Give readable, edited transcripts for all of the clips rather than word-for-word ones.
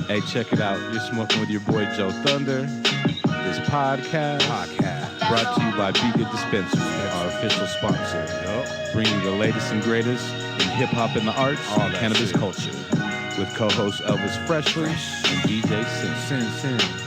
Hey, check it out. You're smoking with your boy JoeThunder. This podcast brought to you by bgood dispensary, our official sponsor. Bringing you the latest and greatest in hip hop and the arts and cannabis culture. With co-host Elvis Freshlee and DJ Cyn.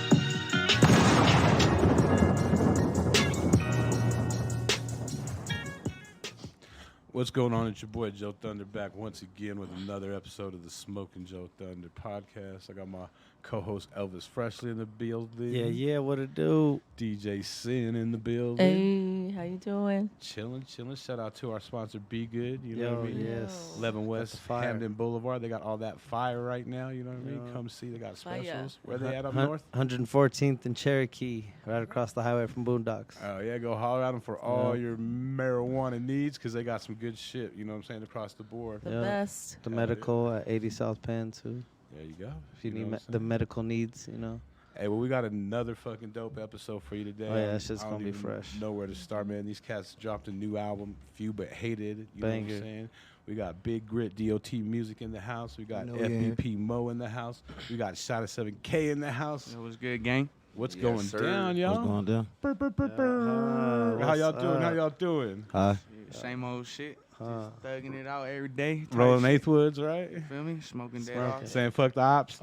What's going on? It's your boy JoeThunder back once again with another episode of the Smoking JoeThunder podcast. I got my co-host Elvis Freshlee in the building. Yeah, what it do? DJ Cyn in the building. Hey, how you doing? Chilling. Shout out to our sponsor, bgood. You know what I mean? Yes. 11 West Hamden Boulevard. They got all that fire right now. You know what I mean? Come see. They got specials. Where they at up north? 114th and Cherokee, right across the highway from Boondocks. Oh, yeah. Go holler at them for all your marijuana needs because they got some good shit, you know what I'm saying, across the board. The best. The medical at 80 South Penn, too. There you go. If you need the medical needs, you know. Hey, well, we got another fucking dope episode for you today. Oh, yeah, it's just going to be fresh. Know where to start, man. These cats dropped a new album, Few But Hated. You know what I'm saying? We got Big Grit, DOT Music in the house. We got Fbpmoe in the house. We got Shoota 7K in the house. It was good, gang. What's going down, y'all? What's going down? How y'all doing? Hi. Same old shit. Just thugging it out every day. Rolling Eighth Woods, right? You feel me? Smoking dead off. Saying fuck the ops.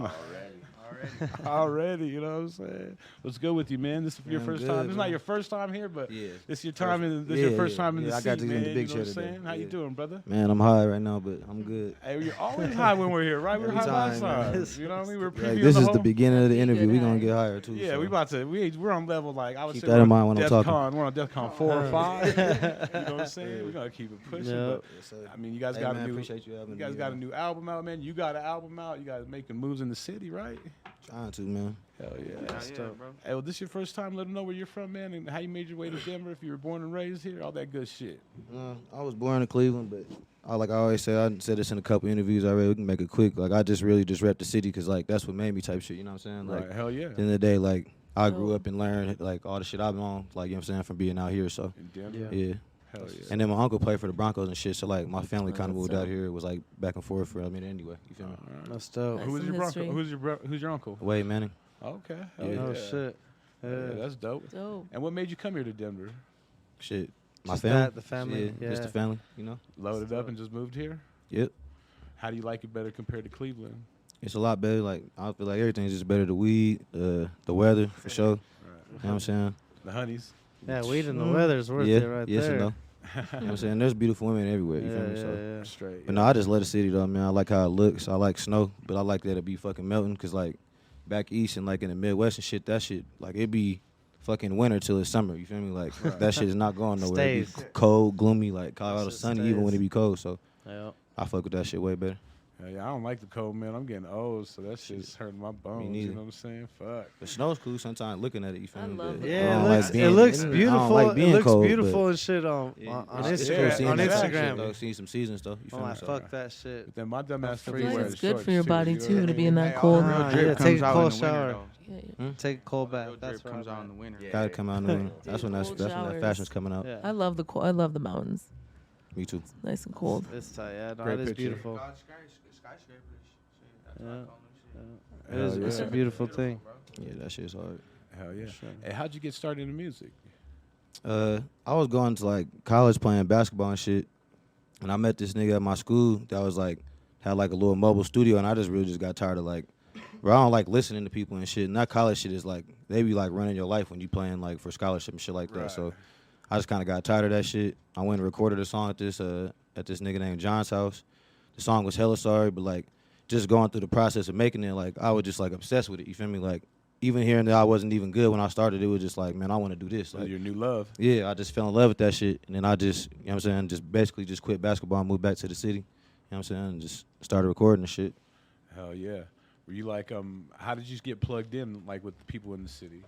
Already. You know what I'm saying? What's good with you, man? This is your first time. This is not your first time here, but this is your time. This is your first time in the seat, I got to man. get in the big you know chair what I'm today. saying? How you doing, brother? Man, I'm high right now, but I'm good. Hey, you're always high when we're here, right? We're high last time. You know what I mean? We're previewing This the is whole. the beginning of the interview. We're gonna get higher too. Yeah, so. we're on level like I would Keep say. that in mind when I'm talking. We're on DEFCON 4 or 5. You know what I'm saying? We're gonna keep it pushing. Yep. But, I mean, you guys got a new. Appreciate you having You guys got a new album out, man. You got an album out. You guys making moves in the city, right? Trying to, man. Hell yeah. That's dope, bro. Hey, well, this your first time. Let them know where you're from, man, and how you made your way to Denver. If you were born and raised here, all that good shit. I was born in Cleveland, but like I always say, I said this in a couple interviews already. We can make it quick. Like I just really just rep the city because like that's what made me type shit. You know what I'm saying? Like Right. Hell yeah. at the end of the day, like I grew up and learned like all the shit I've been on. Like you know what I'm saying from being out here. So In Denver. yeah. Hell yeah. And then my uncle played for the Broncos and shit, so like my family kind of moved out here. It was like back and forth for anyway. You feel me? That's dope. Who's some your history. Bronco? Who's your uncle? Wade Manning. Okay. Yeah. Hell Oh, yeah. shit. Yeah, that's dope. Dope. And what made you come here to Denver? Shit. My Just family. the family. Yeah. Just the family, you know? Loaded up and just moved here? Yep. How do you like it better compared to Cleveland? It's a lot better. Like I feel like everything's just better. The weed, the weather for sure. Right. You know what I'm saying? The honeys. Yeah, weed and the weather's worth Yeah, it right yes there. and no. You know what I'm saying? There's beautiful women everywhere. You feel me? So. Straight. But no, I just love the city though, man. I like how it looks. I like snow, but I like that it be fucking melting. Cause like back east and like in the Midwest and shit, that shit like it be fucking winter till it's summer. You feel me? Like that shit is not going nowhere. It be Stays. cold, gloomy. Like Colorado Shit sunny stays. even when it be cold. So Yeah. I fuck with that shit way better. Yeah, I don't like the cold, man. I'm getting old, so that shit's hurting my bones. You neither. know what I'm saying? Fuck. The snow's cool sometimes looking at it. You feel I me? love But it. I Yeah, don't it like looks, being- it looks I don't beautiful. like being It looks cold, beautiful but and shit on it's Instagram. just cool seeing On that Instagram. shit, though, seeing some seasons though. You feel I'm me? like, So, fuck that shit. But then my dumb ass still I be feel like wearing it's good shorts, for your too, body you know too what I to be mean? in that Hey, cold. all real Yeah, drip take comes a out cold in the winter, shower. though. Yeah. Take a cold bath. Real That's drip comes right. out in the winter. Gotta come out in the winter. That's when Cold that's when that showers. fashion's coming out. Yeah. I love the I love the mountains. Me too. It's nice and cold. It's tight. Yeah, no, Great it is picture. beautiful. Skyscrapers. Yeah. It is, Hell It's a yeah. beautiful thing. Yeah, that shit's hard. Hell yeah. Hey, how'd you get started in music? I was going to like college playing basketball and shit, and I met this nigga at my school that was like had like a little mobile studio, and I just really just got tired of like, bro, I don't like listening to people and shit. And that college shit is like they be like running your life when you playing like for scholarship and shit like that. Right. So I just kind of got tired of that shit. I went and recorded a song at this nigga named John's house. The song was hella sorry, but like just going through the process of making it, like I was just like obsessed with it. You feel me? Like even hearing that I wasn't even good when I started, it was just like, man, I want to do this. Like, Your new love. yeah, I just fell in love with that shit. And then I just, you know what I'm saying, just basically just quit basketball and moved back to the city. You know what I'm saying? And just started recording and shit. Hell yeah. Were you like, how did you get plugged in, like, with the people in the city?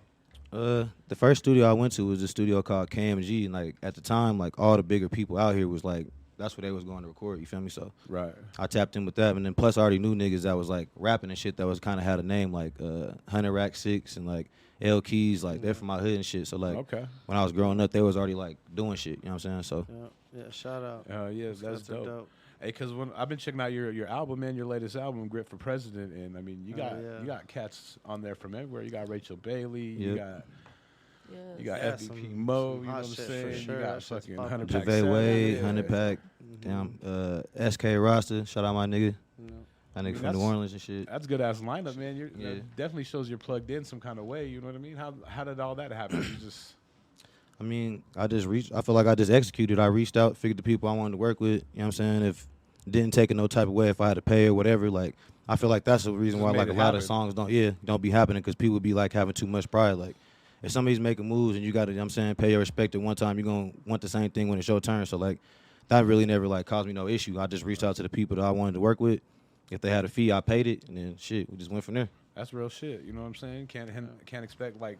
The first studio I went to was a studio called KMG. And, like, at the time, like, all the bigger people out here was, like, that's where they was going to record, you feel me? So Right. I tapped in with that. And then plus I already knew niggas that was, like, rapping and shit that was kind of had a name, like 100 Rack 6 and, like, L Keys. Like, they're from my hood and shit. So, like, Okay. when I was growing up, they was already, like, doing shit, you know what I'm saying? So Yeah, shout out. Yeah, that's dope. Hey, cause when I've been checking out your album, man, your latest album, Grit for President, and I mean, you got cats on there from everywhere. You got Rachel Bailey, you got FBP Moe, you know what I'm saying? Sure. You got fucking 100 Pack JaVale Wade, yeah. 100 Pack, SK Rasta, shout out my nigga. That nigga from New Orleans and shit. That's good ass lineup, man. That definitely shows you're plugged in some kind of way. You know what I mean? How did all that happen? You just. I mean, I feel like I just executed. I reached out, figured the people I wanted to work with. You know what I'm saying? If didn't take it no type of way, if I had to pay or whatever, like I feel like that's the reason why like a lot of songs don't be happening because people be like having too much pride. Like if somebody's making moves and you got to, you know what I'm saying, pay your respect at one time, you're gonna want the same thing when it's your turn. So like that really never like caused me no issue. I just reached out to the people that I wanted to work with. If they had a fee, I paid it, and then shit, we just went from there. That's real shit. You know what I'm saying? Can't expect like.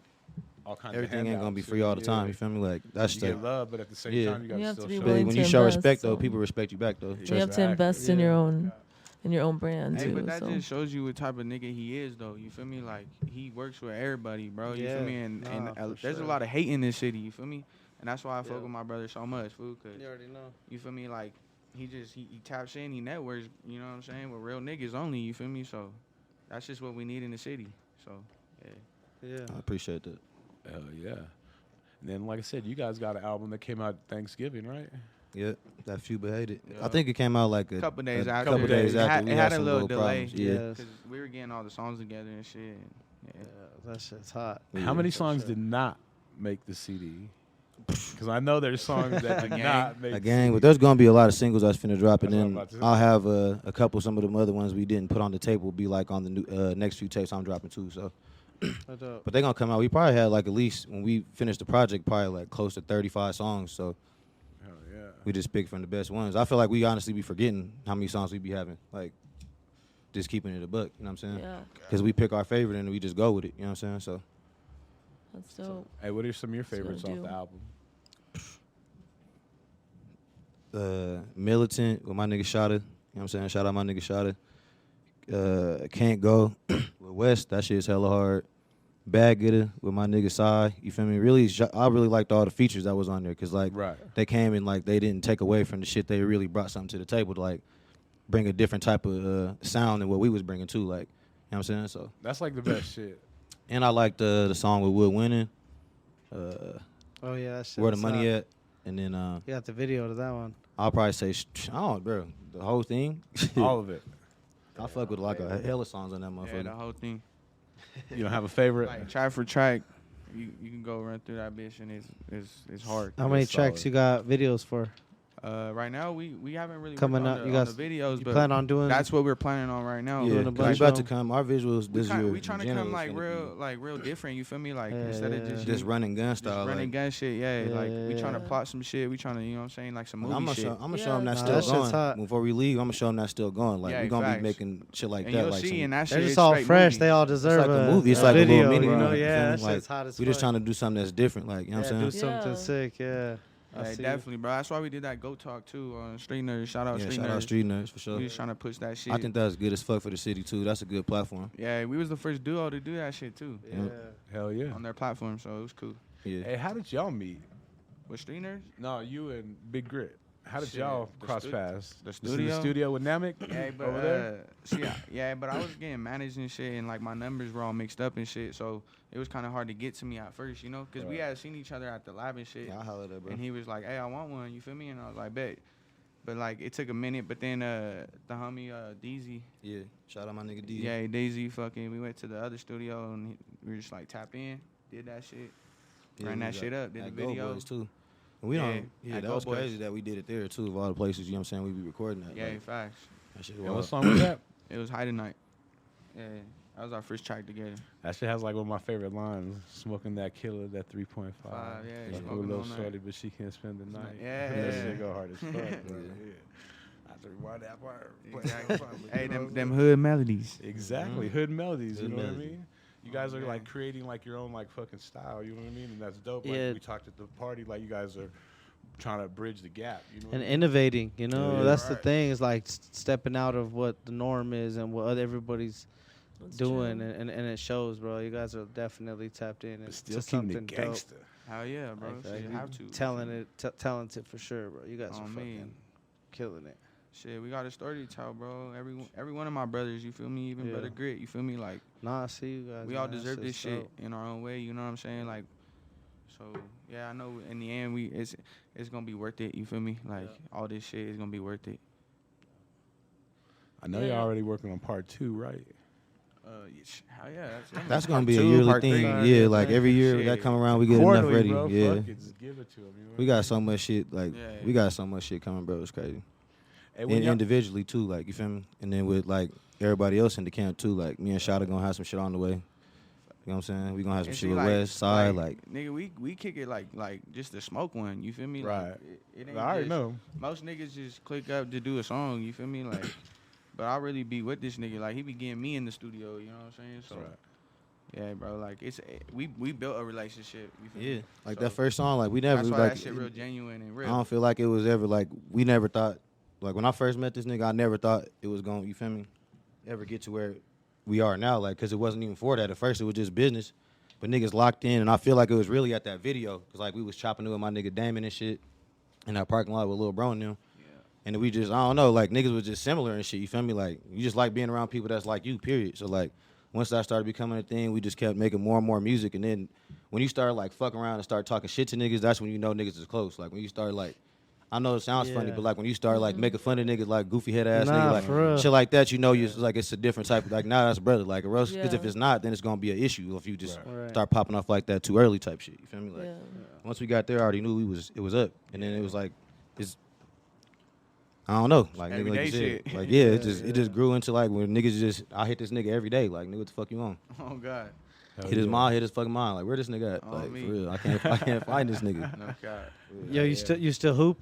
All kinds Everything of ain't gonna be free all the time. You feel me? Like that's you get love, but at the same time, you gotta still show. willing when to you show invest, respect, though, people respect you back, though. You have to invest in your own brand Hey, too. but that just shows you what type of nigga he is, though. You feel me? Like he works with everybody, bro. You feel me? And there's a lot of hate in this city. You feel me? And that's why I fuck with my brother so much, fool. Cause You already know. You feel me? Like he taps in, he networks. You know what I'm saying? With real niggas only. You feel me? So that's just what we need in the city. So Yeah. I appreciate that. Hell yeah. And then, like I said, you guys got an album that came out Thanksgiving, right? Yeah, that Few But Hated. Yeah. I think it came out like a couple days after. Couple days after. It had a little delay. Problems. Yeah. Yes. Cause we were getting all the songs together and shit. Yeah. That shit's hot. How many songs did not make the CD? Because I know there's songs that did not make a the gang, CD. but there's gonna be a lot of singles that's finna drop, and That's what I'm then about to say. I'll have a couple. Some of the other ones we didn't put on the tape will be like on the new, next few tapes I'm dropping too. So, but they gonna come out. We probably had like at least when we finished the project, probably like close to 35 songs. So, Hell yeah. we just picked from the best ones. I feel like we honestly be forgetting how many songs we be having. Like, just keeping it a buck. You know what I'm saying? Yeah, Because we pick our favorite and we just go with it. You know what I'm saying? So. that's dope. Hey, what are some of your That's what I favorites off do. the album? Militant with my nigga Shoota. You know what I'm saying? Shout out my nigga Shoota. Can't Go with West. That shit's hella hard. Bad Getter with my nigga Cy. You feel me? Really, I really liked all the features that was on there because like they came and like they didn't take away from the shit. They really brought something to the table to like bring a different type of sound than what we was bringing too. Like, you know what I'm saying? So That's like the best shit. and I liked the song with Wood Winning. Oh yeah, that shit. Where the was Money hot. At? And then You got the video to that one. I'll probably say, bro, the whole thing. All of it. I fuck with like a hella songs on that motherfucker. Yeah, the whole thing. You don't have a favorite? Like track for track, you can go run through that bitch and it's hard. How many That's tracks solid. you got videos for? Right now we haven't really Coming worked up, on you the, guys- on the videos, You but plan on doing? that's what we're planning on right now. Yeah, doing a 'cause we bunch about of to them. come. Our visuals this year. We trying to in come general like is gonna real different. You feel me? Like Yeah, instead of yeah, just be just running gun just style. running Like, gun shit. Yeah, Yeah, like yeah, we trying to yeah. plot some shit. We trying to, you know what I'm saying, like some movie I'm gonna shit. show them that's Nah, still that shit's going. hot. Before we leave, I'm gonna show them that's still going. Like Yeah, we gonna facts. be making shit like And that. you'll Like see, some, and that shit They're is just all straight fresh. movie. They all it's deserve like a movie. It's like video, a little mini you know? movie. Yeah, that you feel me? shit's hot as we just fuck. trying to do something that's different. Like you know what I'm do saying? something Yeah. sick. Yeah. I Yeah, see. definitely, bro. That's why we did that Go Talk too on Street Nerds. Shout out Yeah, Street shout Nerds. out Street Nerds for sure. We was trying to push that shit. I think that's good as fuck for the city too. That's a good platform. Yeah, we was the first duo to do that shit too Yeah. Hell yeah. on their platform, so it was cool. Yeah. Hey, how did y'all meet? With Street Nerds? No, you and Big Grit. How did Shit, y'all the cross stu- paths? the Just in the studio? studio with Namek Yeah, but over there? yeah, but I was getting managed and shit, and like my numbers were all mixed up and shit, so it was kind of hard to get to me at first, you know, because we Right. had seen each other at the lab and shit, Yeah, I holler at that, bro. and he was like, "Hey, I want one," you feel me? And I was like, "Bet," but like it took a minute, but then the homie Deezy, Yeah. Shout out my nigga D. yeah, Daisy, fucking, we went to the other studio and we were just like tap in, did that shit, ran we that got shit up, did the at Go video. Boys too. And we Yeah, don't. Yeah, at that Go was Boys. crazy that we did it there too. Of all the places, you know what I'm saying, we be recording that. Yeah, like, facts. that shit And what was. song was that? It was Hide Night. Yeah, that was our first track together. That shit has like one of my favorite lines. Smoking that killer, that 3.5. Yeah, Like a smoking little all night. shorty, but she can't spend the night. Yeah. That shit go hard as fuck. Bro. Yeah. I have to rewind that part. Exactly. Hey, them hood melodies. Exactly. Hood melodies, you Hood know what I melodies. mean? You guys are man. like creating like your own like fucking style, you know what I mean? And that's dope. Like Yeah. we talked at the party, like you guys are trying to bridge the gap, you know what And I mean? innovating, you know, Yeah. that's the Right. thing. Is like stepping out of what the norm is and what everybody's That's doing, true. and it shows, bro. You guys are definitely tapped in. But It's still just keeping something it dope. gangster. Hell yeah, bro. Like, So you you have to. talented for sure, bro. You guys are On fucking me. killing it. Shit, we got a story to tell, bro. Every one of my brothers, you feel me? Even brother Grit, you feel me? Like, nah, I see you guys. we all man. deserve this shit dope. in our own way. You know what I'm saying? Like, so yeah, I know in the end it's gonna be worth it. You feel me? Like all this shit is gonna be worth it. I know you're already working on part 2, right? Hell yeah, That's gonna be a two, yearly part thing. three. Yeah, like every year that come around, we get enough Quarterly, ready. bro. Yeah, Fuck it, just give it to him. You know we got so much shit. Like Yeah. we got so much shit coming, bro. It's crazy. Hey, And individually too, like you feel me. And then with like everybody else in the camp too, like me and Shoota gonna have some shit on the way. You know what I'm saying? We gonna have some And shit see, with West Side, like nigga, we kick it like just the smoke one. You feel me? Right. Like, it ain't I already just- know. Most niggas just click up to do a song. You feel me? Like, but I really be with this nigga. Like he be getting me in the studio. You know what I'm saying? So. Right. Yeah, bro. Like we built a relationship. You feel yeah, me? like So, that first song, like we never That's why like. that shit real genuine and real. I don't feel like it was ever like we never thought. Like when I first met this nigga, I never thought it was going. You feel me? Ever get to where we are now? Like, cause it wasn't even for that. At first, it was just business. But niggas locked in, and I feel like it was really at that video, cause like we was chopping it with my nigga Damon and shit in that parking lot with Lil Bro and them. Yeah. And we just, I don't know, like niggas was just similar and shit. You feel me? Like you just like being around people that's like you. Period. So like. Once that started becoming a thing, we just kept making more and more music. And then when you start like fucking around and start talking shit to niggas, that's when you know niggas is close. Like when you start like, I know it sounds funny, but like when you start like making fun of niggas like goofy head ass nigga, for real. like shit like that, you know, you like it's a different type of like, nah, that's brother. Like, or else, because if Yeah. it's not, then it's gonna be an issue if you just Right. start popping off like that too early type shit. You feel me? Like Yeah. once we got there, I already knew it was up. And then it was like, it's, I don't know, like nigga, like you Everyday said, shit. like yeah, it just grew into like when niggas just I hit this nigga every day, like nigga, what the fuck you on? Oh God. Hit his mom, hit his fucking mom. Like, where this nigga at? Oh, Like, me. for real, I can't find this nigga. No God. Yo, you still hoop?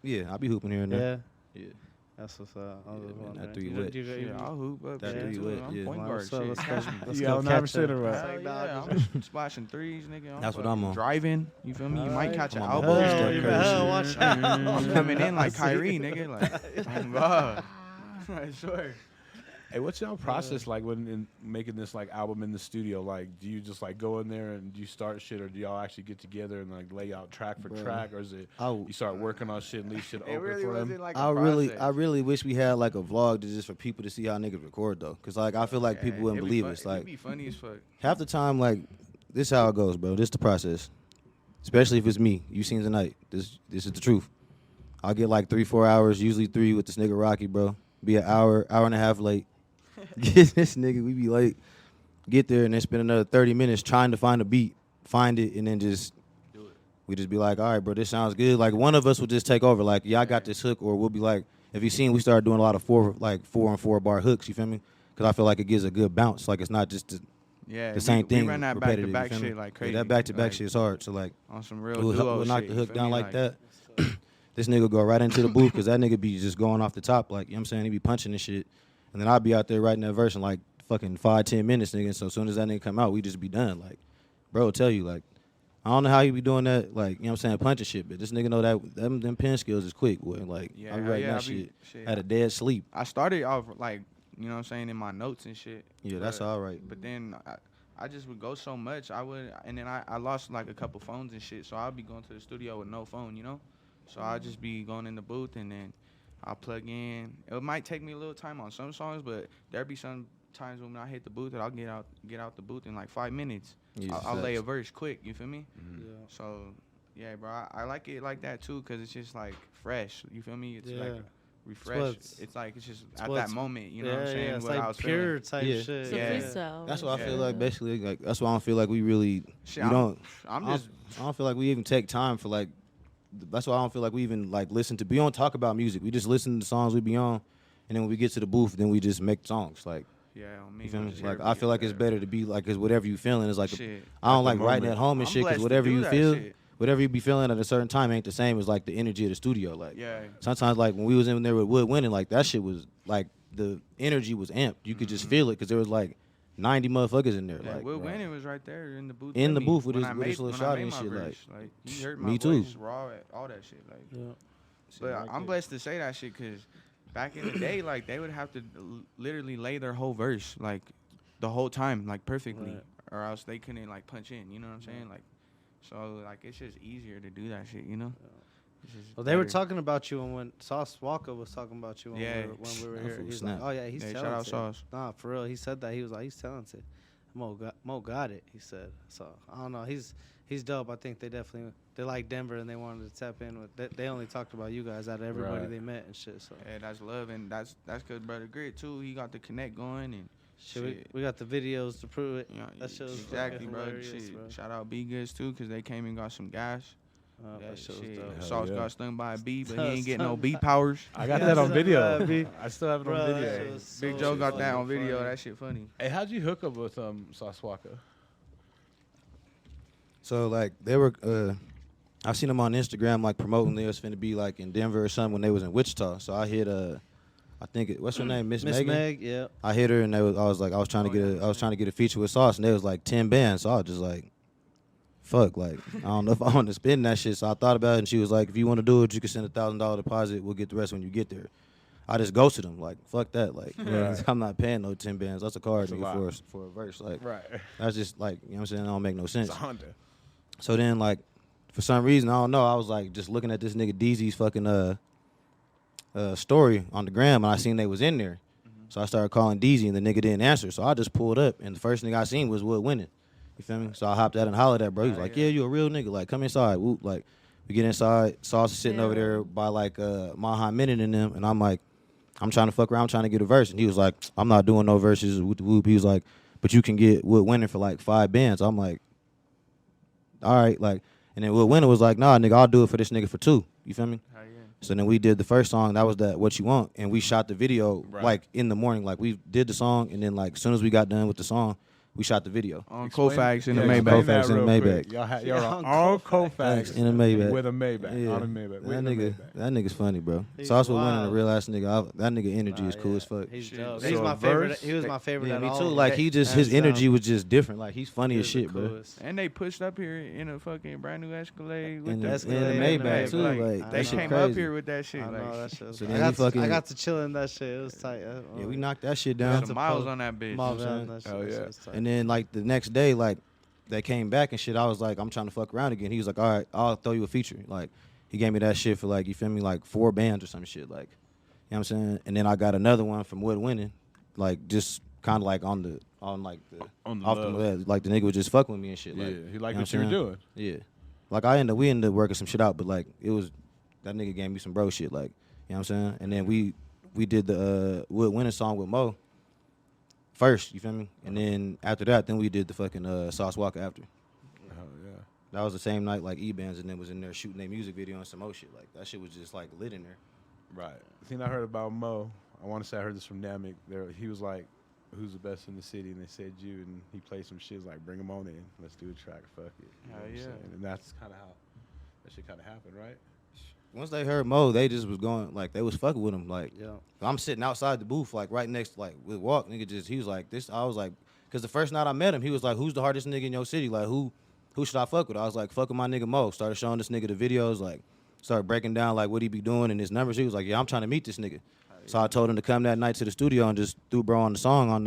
Yeah, I be hooping here and there. Yeah, Yeah, that's what's up. I was Yeah, just man, wondering. that three You- wet. you- Shit, I'll hoop up. That shit, three too. wet, I'm yeah. point Well, guard. so Shit. let's go. Let's You go out catch 9% her. or what? Hell yeah, I'm splashing threes, nigga. That's what I'm on. Driving, you feel me? You might Alright. catch an I'm on elbow. my Steph you Curry better shit. watch out. I'm coming in like Kyrie, nigga. Like, oh God. I swear. Hey, what's y'all process like when making this like album in the studio? Like, do you just like go in there and do you start shit, or do y'all actually get together and like lay out track for track, or is it you start working on shit and leave shit It open really for them? wasn't like a I process. really wish we had like a vlog to just for people to see how niggas record though, cause like I feel like people wouldn't it'd be believe fun- us. It'd Like be funny as fuck. half the time, like this how it goes, bro. This the process. Especially if it's me. You seen tonight. This is the truth. I'll get like 3-4 hours, usually 3 with this nigga Rocky, bro. Be an hour and a half late. Get this nigga, we be late. Get there and then spend another 30 minutes trying to find a beat, find it, and then just Do it. we just be like, all right, bro, this sounds good. Like one of us will just take over. Like, yeah, I got this hook, or we'll be like, if you seen, we started doing a lot of 4 and 4 bar hooks. You feel me? Because I feel like it gives a good bounce. Like it's not just Yeah, the same thing. We run that repetitive, back-to-back you feel me? shit like crazy. Yeah, that back-to-back like, shit is hard. So like, on some real we'll duo knock shit, the you hook feel down me? like that. This nigga go right into the booth because that nigga be just going off the top. Like, you know what I'm saying? He be punching and shit. And then I'll be out there writing that verse in like fucking 5-10 minutes, nigga. So as soon as that nigga come out, we just be done. Like, bro, tell you, like, I don't know how you be doing that, like, you know what I'm saying, punching shit, but this nigga know that them pen skills is quick, boy. Like, Yeah, I be hell writing yeah, that I be- shit at a dead sleep. I started off like, you know what I'm saying, in my notes and shit. Yeah, that's but- all right. But then I just would go so much. And then I lost like a couple phones and shit. So I'll be going to the studio with no phone, you know? So I'll just be going in the booth and then I'll plug in. It might take me a little time on some songs, but there'll be some times when I hit the booth that I'll get out the booth in like 5 minutes. Yeah, I'll lay a facts. verse quick, you feel me? Yeah. So, yeah, bro, I like it like that too because it's just like fresh, you feel me? It's like refresh. It's like it's just at that moment, you know what I'm saying? It's what I like was pure feeling. type Yeah. shit. It's a Yeah. freestyle. That's what I feel Yeah. like, basically, like, that's why I don't feel like we really, Shit, we don't, I'm I just don't feel like we even take time for like. That's why I don't feel like we even like listen to. We don't talk about music. We just listen to the songs we be on, and then when we get to the booth, then we just make songs. Like, on me. you feel me? just Like, here I to feel like get it's better to be like, cause whatever you feeling is like. Shit. I don't At like the writing moment. at home and I'm shit, cause blessed to whatever do you that feel, shit. whatever you be feeling at a certain time ain't the same as like the energy of the studio. Like, Yeah. sometimes like when we was in there with Wood Winning, like that shit was like the energy was amped. You could just feel it, cause there was like 90 motherfuckers in there. Yeah, Like, Will Winning was right there in the booth. In with the me booth with when his- I with his made- little when I shot made and my shit, verse. Like you heard my Me voice too. raw, all that shit. Like, Yeah. but I'm blessed to say that shit because back in the day, like they would have to literally lay their whole verse like the whole time, like perfectly, Right. or else they couldn't like punch in. You know what I'm saying? Like, so like it's just easier to do that shit. You know, Well, they were talking about you when Sauce Walker was talking about you when Yeah. we were That here. fool He's snap. like, oh yeah, he's Yeah, talented. shout out Sauce. Nah, for real, he said that. He was like, he's talented. Mo got it. He said. So I don't know. He's dope. I think they like Denver and they wanted to tap in with. They only talked about you guys out of everybody Right. they met and shit. So Yeah, that's love, and that's cause brother Grit too. He got the connect going and shit. we got the videos to prove it. You know, That shit was exactly, fucking bro. hilarious, Shit. bro. Shout out bgoods too, cause they came and got some gas. That shit was shit. dope. Hell Sauce yeah. got stung by a bee, but he Sauce ain't getting no stung bee by- powers. I got Yeah, that on son, video. B. I still have it Bro, on that video. shit was Big so Joe got that fucking on video. funny. That shit funny. Hey, how'd you hook up with Sauce Walker? So like they were, I seen them on Instagram like promoting they was finna be like in Denver or something when they was in Wichita. So I hit I think what's her name, Miss Megan. Meg, yeah. I hit her and I was trying to get a feature with Sauce and they was like 10 bands. So I was just like, fuck, like I don't know if I want to spend that shit. So I thought about it and she was like, if you want to do it, you can send $1,000 deposit. We'll get the rest when you get there. I just ghosted them like fuck that, like Right. I'm not paying no 10 bands. That's a card That's a nigga, lot. for a verse. Like Right. that's just like you know what I'm saying. That don't make no sense. It's a Honda. So then, like, for some reason, I don't know, I was, like, just looking at this nigga DZ's fucking story on the gram, and I seen they was in there. So I started calling DZ, and the nigga didn't answer. So I just pulled up, and the first nigga I seen was Wood Winning. You feel me? So I hopped out and hollered at bro. He was like, yeah, you a real nigga. Like, come inside. Whoop. Like, we get inside. Sauce is sitting over there by, like, Maha Minute and them, and I'm like, I'm trying to fuck around, trying to get a verse. And he was like, I'm not doing no verses. Whoop, whoop. He was like, but you can get Wood Winning for, like, 5 bands. I'm like, all right, like, and then Will Winter was like, nah, nigga, I'll do it for this nigga for 2. You feel me? Hell yeah. So then we did the first song. That was that What You Want, and we shot the video Right. like in the morning. Like we did the song, and then like as soon as we got done with the song, we shot the video. On Explain- Koufax in the yeah, Maybach. explain that Koufax in the real Maybach. quick. Y'all had Yeah, y'all on on Koufax. Koufax In a Maybach. with a Maybach. Yeah. On a Maybach. That With a nigga, Maybach. that nigga's funny, bro. He's Sauce was winning a wild. real ass nigga. That nigga energy is cool as fuck. He's Shit. dope. So He's a my favorite. verse- He was my favorite. Yeah, at me all too. of Like them. he just Hands his energy down. was just different. Like he's funny He as was the shit, bro. coolest. And they pushed up here in a fucking brand new Escalade with In the the Escalade in the and the Maybach too. Maybach. Like They that shit came up crazy. here with that shit. I know Like, that shit. Was So I then got he fucking- I got to chill in that shit. It was tight. Yeah, we knocked that shit got down. That's some a miles pro- on that bitch. Mob You know what I'm out, that shit Hell was- yeah. it was tight. And then like the next day, like they came back and shit. I was like, I'm trying to fuck around again. He was like, all right, I'll throw you a feature. Like he gave me that shit for like, you feel me, like 4 bands or some shit. Like, you know what I'm saying? And then I got another one from Wood Winning, like just kind of like on the On the off love. the like the nigga was just fucking with me and shit. Yeah, Like, he liked know what you were I'm doing. saying? Yeah. Like we ended up working some shit out, but like it was that nigga gave me some bro shit. Like, you know what I'm saying? And then we did the Wood Winning song with Moe first. You feel me? And then after that, then we did the fucking Sauce Walker after. Hell yeah. That was the same night like E-Bands and then was in there shooting their music video and some more shit. Like that shit was just like lit in there. Right. The thing I heard about Mo, I want to say I heard this from Namek. He was like, "Who's the best in the city?" And they said you, and he played some shit like, "Bring him on in, let's do a track, fuck it." You know Hell what I'm yeah. saying? And that's kind of how that shit kind of happened, right? Once they heard Moe, they just was going like they was fucking with him. Like Yeah. I'm sitting outside the booth, like right next, like with Walk, nigga. Just he was like this. I was like, cause the first night I met him, he was like, "Who's the hardest nigga in your city? Like who should I fuck with?" I was like, "Fuck with my nigga Moe." Started showing this nigga the videos, like started breaking down like what he be doing and his numbers. He was like, "Yeah, I'm trying to meet this nigga." So I told him to come that night to the studio and just threw bro on the song on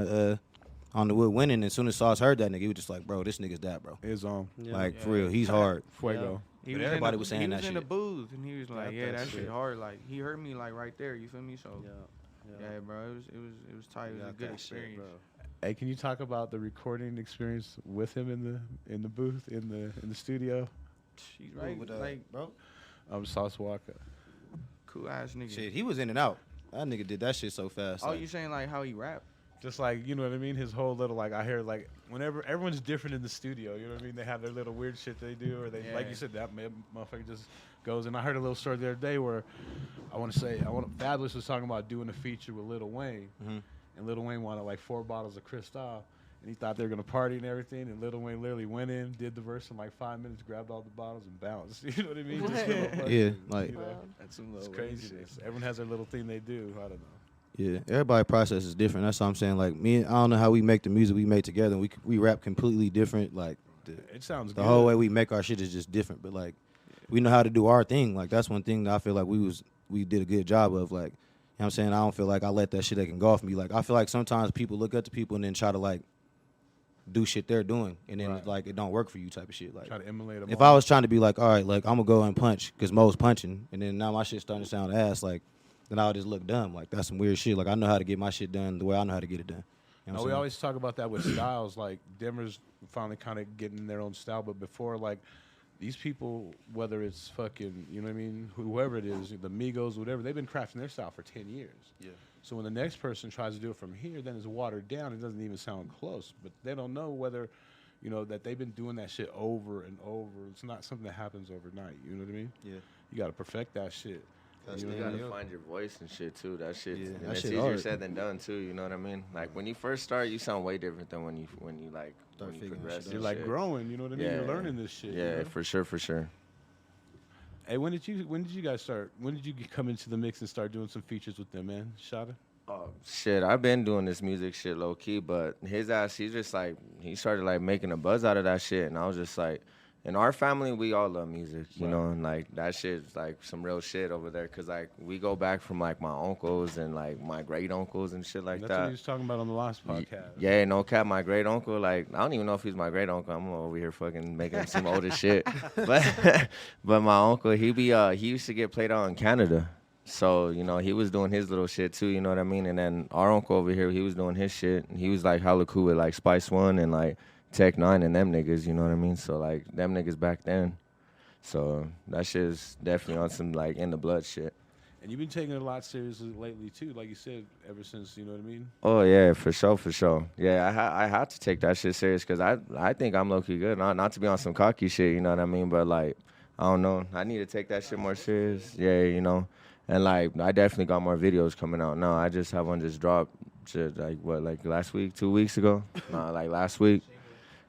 the Wood Winning. And as soon as Sauce heard that nigga, he was just like, "Bro, this nigga's that, bro. It's on Yeah. Like for Yeah. real, he's hard." Fuego. He But was everybody in the, was saying he that was in the shit. booth and he was like, Got "Yeah, that that shit shit. hard." Like he heard me like right there. You feel me? So Yeah. yeah, bro, it was tight. It was a Got good that shit, experience. bro. Hey, can you talk about the recording experience with him in the booth in the studio? He's right, With, like bro. Sauce Walker. cool ass nigga. Shit, he was in and out. That nigga did that shit so fast. Oh, like- you saying like how he rap? Just like, you know what I mean? His whole little, like, I hear, like, whenever everyone's different in the studio, you know what I mean? They have their little weird shit they do, or they, like Yeah. you said, that motherfucker just goes. And I heard a little story the other day where Fabulous was talking about doing a feature with Lil Wayne, Mhm. and Lil Wayne wanted, like, 4 bottles of Cristal, and he thought they were going to party and everything, and Lil Wayne literally went in, did the verse in, like, 5 minutes, grabbed all the bottles, and bounced. You know what I mean? Just little fucking, Yeah, like- you know, Wow. That's some it's little craziness. Everyone has their little thing they do. I don't know. Yeah, everybody process is different. That's what I'm saying. Like me, I don't know how we make the music we make together. And we rap completely different. Like It sounds the good. whole way we make our shit is just different. But like we know how to do our thing. Like that's one thing that I feel like we did a good job of. Like you know what I'm saying. I don't feel like I let that shit that can go off me. Like I feel like sometimes people look up to people and then try to like do shit they're doing, and then Right. it's like it don't work for you type of shit. Like Try to emulate them. if I was trying to be like, all right, like I'm gonna go and punch because Mo's punching, and then now my shit's starting to sound ass, like then I would just look dumb. Like that's some weird shit. Like I know how to get my shit done the way I know how to get it done. You know what No, I'm we saying? always talk about that with styles. Like Denver's finally kind of getting their own style, but before, like these people, whether it's fucking, you know what I mean, whoever it is, the Migos, whatever, they've been crafting their style for 10 years. Yeah. So when the next person tries to do it from here, then it's watered down. It doesn't even sound close. But they don't know whether, you know, that they've been doing that shit over and over. It's not something that happens overnight. You know what I mean? Yeah. You got to perfect that shit. That's You know You what I gotta mean? find your voice and shit too. That shit, Yeah, and that it's shit easier hard. said than done too. You know what I mean? Like when you first start, you sound way different than when you like Start when you figuring progress. shit You're and like shit. growing. You know what I mean? You're Yeah. learning this shit. you Yeah, know? for sure. Hey, when did you guys start? When did you come into the mix and start doing some features with them, man? Shotta? Oh shit, I've been doing this music shit low key, but his ass, he just like he started like making a buzz out of that shit, and I was just like, in our family, we all love music, you Right. know, and like that shit's like some real shit over there, cause like we go back from like my uncles and like my great uncles and shit like That's that. what he was talking about on the last podcast. Yeah, no cap, my great uncle, like, I don't even know if he's my great uncle. I'm over here fucking making him seem old as shit. But but my uncle, he used to get played out in Canada. So, you know, he was doing his little shit too, you know what I mean? And then our uncle over here, he was doing his shit. And he was like hella cool with like Spice One and like Tech Nine and them niggas, you know what I mean? So like them niggas back then. So that shit is definitely on some like in the blood shit. And you've been taking it a lot seriously lately too, like you said, ever since, you know what I mean? Oh yeah, for sure. Yeah, I had to take that shit serious because I think I'm low key good. Not to be on some cocky shit, you know what I mean? But like, I don't know. I need to take that shit more serious. Yeah, you know. And like, I definitely got more videos coming out now. I just have one just dropped, shit, like what, like last week, 2 weeks ago? Nah, like last week.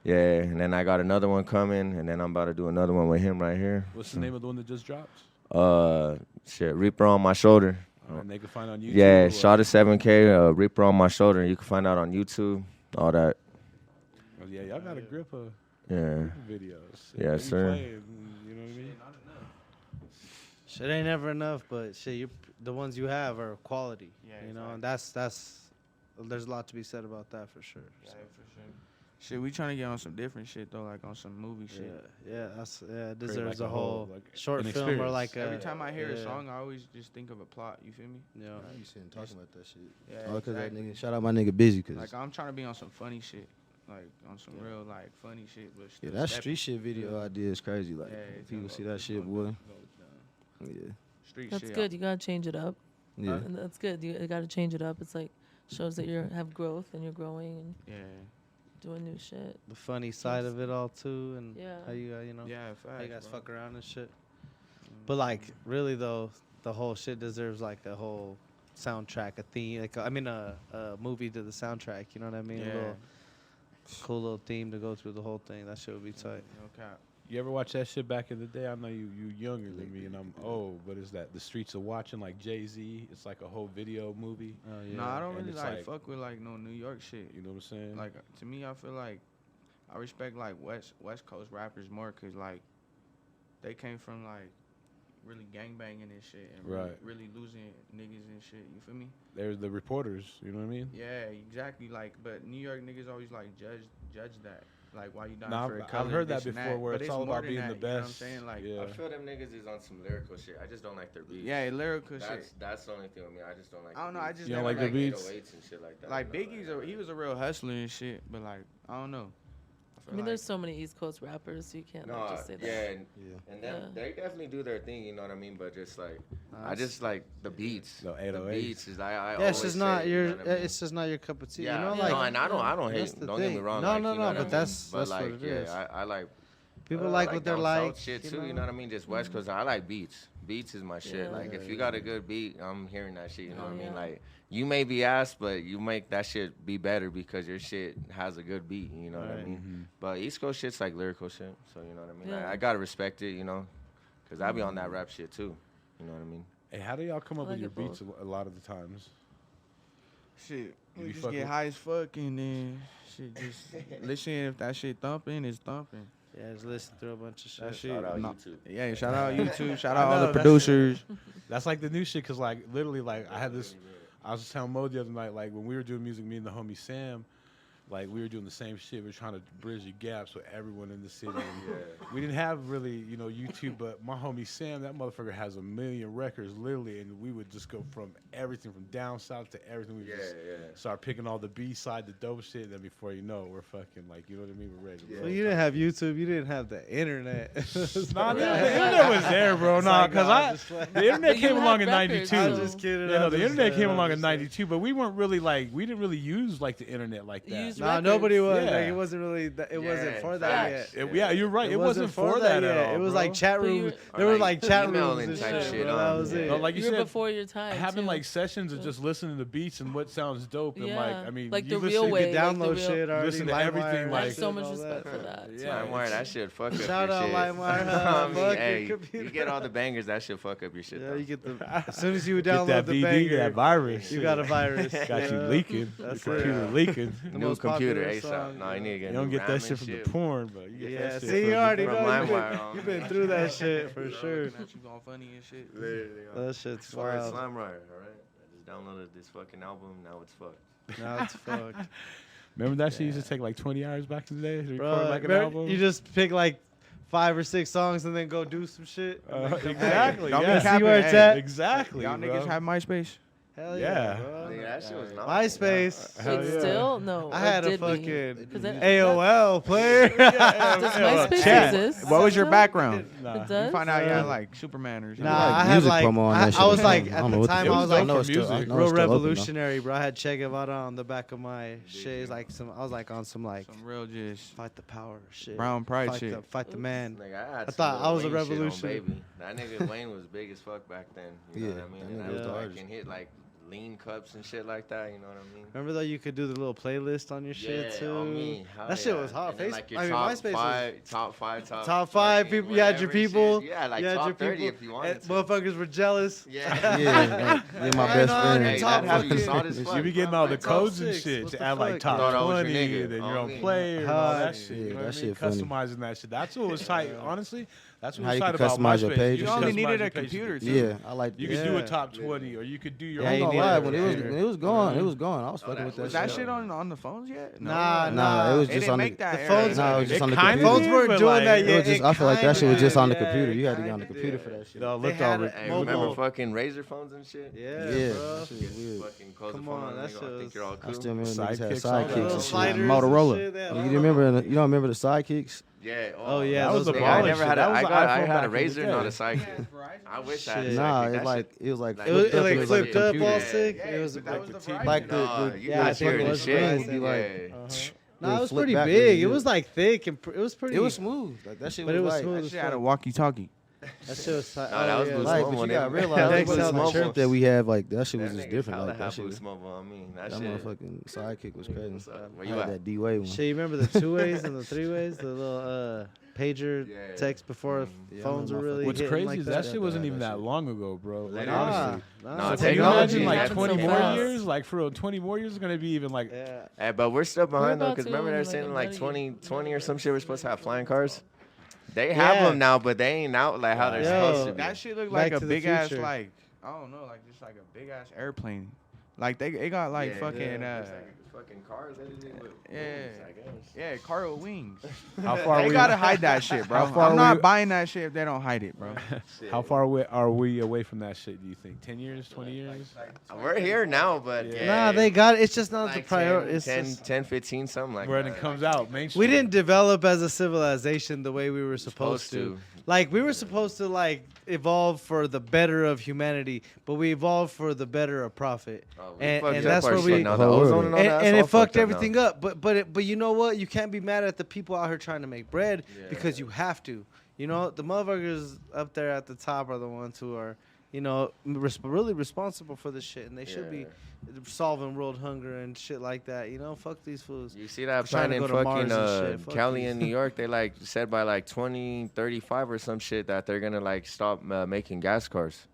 Yeah, and then I got another one coming, and then I'm about to do another one with him right here. What's the name of the one that just dropped? Shit, Reaper on My Shoulder. And they can find on YouTube. Yeah, or what? shot at 7K, Reaper on My Shoulder. You can find out on YouTube, all that. Oh, yeah, y'all got a grip of Yeah. videos. Yeah, You sir. play it, you know what I mean? Shit ain't never enough, but shit, the ones you have are quality. Yeah, you know, exactly. and that's there's a lot to be said about that for sure. Yeah, So, for sure. Shit, we trying to get on some different shit though, like on some movie shit. yeah, it Create deserves like a whole like, short an film or experience. like Every time I hear a yeah, song, I always just think of a plot. You feel me? Yeah. I be sitting talking about that shit. Yeah, All because that exactly. nigga. Shout out my nigga Busy, cause Like I'm trying to be on some funny shit, like on some real like funny shit. But yeah, still that stepping. street shit video idea is crazy. Like Yeah, if people it's see gonna that shit, go boy. down. Yeah, Street That's shit. good. You gotta change it up. yeah. And that's good. You gotta change it up. It's like shows that you have growth and you're growing and Yeah. doing new shit. The funny side of it all too, and Yeah. how you you know Yeah, how you guys facts, bro. fuck around and shit. But like really though, the whole shit deserves like a whole soundtrack, a theme, like I mean a movie to the soundtrack. You know what I mean? Yeah. A little cool little theme to go through the whole thing. That shit would be tight. No cap. You ever watch that shit back in the day? I know you younger than me and I'm old, but is that The Streets of Watching like Jay-Z? It's like a whole video movie. Oh yeah. Nah, I don't And really it's like like- fuck with like no New York shit. You know what I'm saying? Like to me, I feel like I respect like West Coast rappers more, cause like they came from like really gangbanging and shit, and Right. really losing niggas and shit. You feel me? They're the reporters, you know what I mean? Yeah, exactly. Like, but New York niggas always like judge that. Like, why you dying Nah, for a I've color? heard that this and before, where But it's all more about than being that, the You know what I'm best. saying? Like, Yeah. I feel them niggas is on some lyrical shit. I just don't like their beats. yeah, lyrical shit. That's the only thing with me. I just don't like. I don't the know, I beats. just You don't never like the like beats? 808s and shit like that. Like you know, Biggie's, he was a real hustler and shit. But like, I don't know. I mean, there's so many East Coast rappers, so you can't No, like, just say that. yeah, and them, Yeah. they definitely do their thing, you know what I mean. But just like, I Nice. just like the beats. No, The 808s. beats is I Yeah, it's always just say, not you your. know what I mean? It's just not your cup of tea. Yeah, You know, Yeah. like no, and I don't that's hate. the Don't get me thing. wrong. No, like, no, you know no, what I but mean? that's but what like, it yeah, is. I like. People like what they're down like. south shit you too. You know what I mean? Just West Coast. I like beats. Beats is my shit. Yeah. Like Yeah, if you yeah, got a good beat, I'm hearing that shit. You know Oh, what I mean? yeah. Like you may be ass, but you make that shit be better because your shit has a good beat. You know what I Right. mean? But East Coast shit's like lyrical shit. So you know what I mean? Yeah. I gotta respect it. You know, because I be on that rap shit too. You know what I mean? Hey, how do y'all come up I with like your it beats a lot of the times? Shit, You we be just fucking- get high as fuck and then shit just listen. If that shit thumping, it's thumping. Yeah, just listen through a bunch of shit. That shit. Shout out no- YouTube. Yeah, shout out YouTube. Shout I out all know, the that's- producers. That's like the new shit, cause like literally, like I had this. I was just telling Mo the other night, like when we were doing music, me and the homie Sam, Like we were doing the same shit. We were trying to bridge the gaps with everyone in the city. We didn't have really, YouTube, but my homie Sam, that motherfucker has 1 million records literally, and we would just go from everything from down south to everything. We just start picking all the B-side, the dope shit. And then before you know it, we're fucking like, you know what I mean? We're ready. Well, you didn't have YouTube. You didn't have the internet. Nah, the internet was there, bro. Nah, because the internet came along in '92. I'm just kidding. Yeah, the internet came along in '92, but we weren't really we didn't really use like the internet like that. Nah, nobody was. Yeah. Like, it wasn't really. It wasn't for that yet. Yeah, you're right. It wasn't for that at all. It was bro. like chat rooms. There were like chat rooms and shit. Bro. That was it. No, like you were said, before your time. having too. like sessions of just listening to beats and what sounds dope and like I mean, like you the real way. You could download shit already. Listen to everything. I have like so much respect for that. Yeah, LimeWire, that shit fuck up Shout your out shit. LimeWire. Hey, you get all the bangers, that shit fuck up your shit. Yeah, though. you get the. As soon as you Get download that the BD, banger, that virus. you got a virus. Got you leaking. That's Your computer it. leaking. The New most computer popular ASAP. song. No, you need to get You don't new get RAM that shit and from the porn, but you get Yeah, that shit see, from you already from know. LimeWire. You've been through that shit for sure. That you going funny and shit. That shit's As far as wild. LimeWire, alright? I just downloaded this fucking album, now it's fucked. Now it's fucked. Remember that shit used to take like 20 hours back in the day to Bro, record like an remember, album? you just pick like 5 or 6 songs and then go do some shit. Exactly. Don't be Yeah. capping, See where it's hey. at? Exactly. Y'all bro. niggas have MySpace? Hell Yeah. bro. Nigga, that shit was not MySpace. Hell Wait, yeah. still? No. I or had a did we? fucking 'Cause that- AOL player. Does MySpace chat. exist? What was your still? background? Nah. It does? You find out you had like Superman or something. Nah, like I had music like promo on I that shit. was I like don't at know the what time it I was was dope like for it's still- music. I know real it's still open, though. revolutionary, bro. I had Che Guevara on the back of my shit. It's like I was like on some like Some real just fight the power shit. brown pride fight shit. Fight the man. Nigga, I I thought I was a revolution. Baby. That nigga Wayne was big as fuck back then. You know Yeah, what I mean? that And nigga I was was the like, hardest. can hit like lean cups and shit like that. You know what I mean? Remember though, you could do the little playlist on your shit too. on me. Hell That shit yeah. was hot. And then, Face- like your I mean, top MySpace was- top five people. fucking You had your whatever people. shit. Yeah, like you had top your 30 people. if you wanted And to. motherfuckers were jealous. Yeah. Yeah, like, my Right best on, friend. Hey, top that how you fucking- saw this fuck. You be getting all the Top codes and 6, shit what to the add like fuck? top Thought I was your 20 nigga. and then your On own me. player and all that Hard. shit. Yeah, You know that what I mean? shit funny. Customizing that shit. That's what was tight. Honestly, that's what How was you tight can about customize your MySpace. page You and only shit. needed a a computer. computer, Too. Yeah, I like. You could do a Yeah. top 20, or you could do your Yeah, I ain't own. gonna needed lie, a when it was computer. gone, it was gone. I was fucking with that Was shit. that shit on the phones yet? No. Nah, it was They just didn't on make that. the era. phones- No, it was just It on the kinda computer. Phones did, weren't but, doing like, that It yet. was just, I feel like that shit was just on the computer. You had to get kinda on the computer for that shit. It all They looked had all. it. Hey, Mobile. remember fucking razor phones and shit? Yeah, Yeah, bro. that shit was weird. Fucking close Come the phone on, on, that nigga. shit I was- think you're all I cool. still remember niggas had Sidekicks, all that. sidekicks Little and shit. sliders and Motorola. shit, they had You all remember? You don't remember the sidekicks? Yeah. Oh, yeah, That was the Nigga, baller I never shit. had a, That was I the got, iPhone I had back a in the razor, day. not a sidekick. I wish I had a Shit. sidekick. Nah, That it like shit- it was like Like, It was flipped up like and it was flipped like a up all computer. sick. Yeah, It was but that was the like Like the. Nah, the you Yeah, I could think hear it the was shit. Verizon. would be like- Yeah. No, it was flip pretty back big. really It good. was like thick and it was pretty. It was smooth. Like that shit But was it was like, smooth That as shit had a fuck. walkie-talkie. That shit was tight. Nah, that was yeah. Boost like, Mobile, but you nigga. gotta realize Next like, out the the chirp chip that we had, like that shit was That just nigga different. hella Like that had shit, Boost Mobile on me. That that shit. motherfucking sidekick was crazy. What's up? Where I you had at? that D-way one. Shit, you remember the 2-ways and the 3-ways? The little pager Yeah. text before Yeah, I phones were remember really What's hitting crazy like is that that. shit wasn't Yeah, even that that shit. long ago, bro. Like Nah. honestly. Nah, So can you technology imagine like happened 20 so more fast. years? Like for real, 20 more years is gonna be even like. Yeah. Hey, but we're still behind though, about because to, remember they're like, saying like another 20 or some shit. We're supposed to have flying cars. They have Yeah. them now, but they ain't out like how they're Yo, supposed to be. That shit looked Back like a to the big ass Future. like I don't know, like just like a big ass airplane. Like they got like fucking It's like fucking cars edited with yeah. wings, I guess. yeah, car with wings. How far They we? gotta hide that shit, bro. How far I'm not we- buying that shit if they don't hide it, bro. How far away are we away from that shit? Do you think 10 years, 20 years? We're here now, but Yeah. yeah. Nah, they got it. It's just not like the priority. It's 10, just, 10, 15, something like Where that. it comes out, mainstream. we didn't develop as a civilization the way we were supposed to. Like we were supposed to like evolve for the better of humanity, but we evolved for the better of profit. Oh, we and fucked and up that's our where shit we now. The Oh, ozone really? and all that, and that's it all fucked up now. everything up. But you know what? You can't be mad at the people out here trying to make bread because you have to. You know, the motherfuckers up there at the top are the ones who are, you know, really responsible for this shit, and they should be solving world hunger and shit like that. You know, fuck these fools. You see that Trying plan to in go to fucking Mars and shit. Fuck Cali these. and New York? They like said by like 2035 or some shit that they're gonna like stop making gas cars.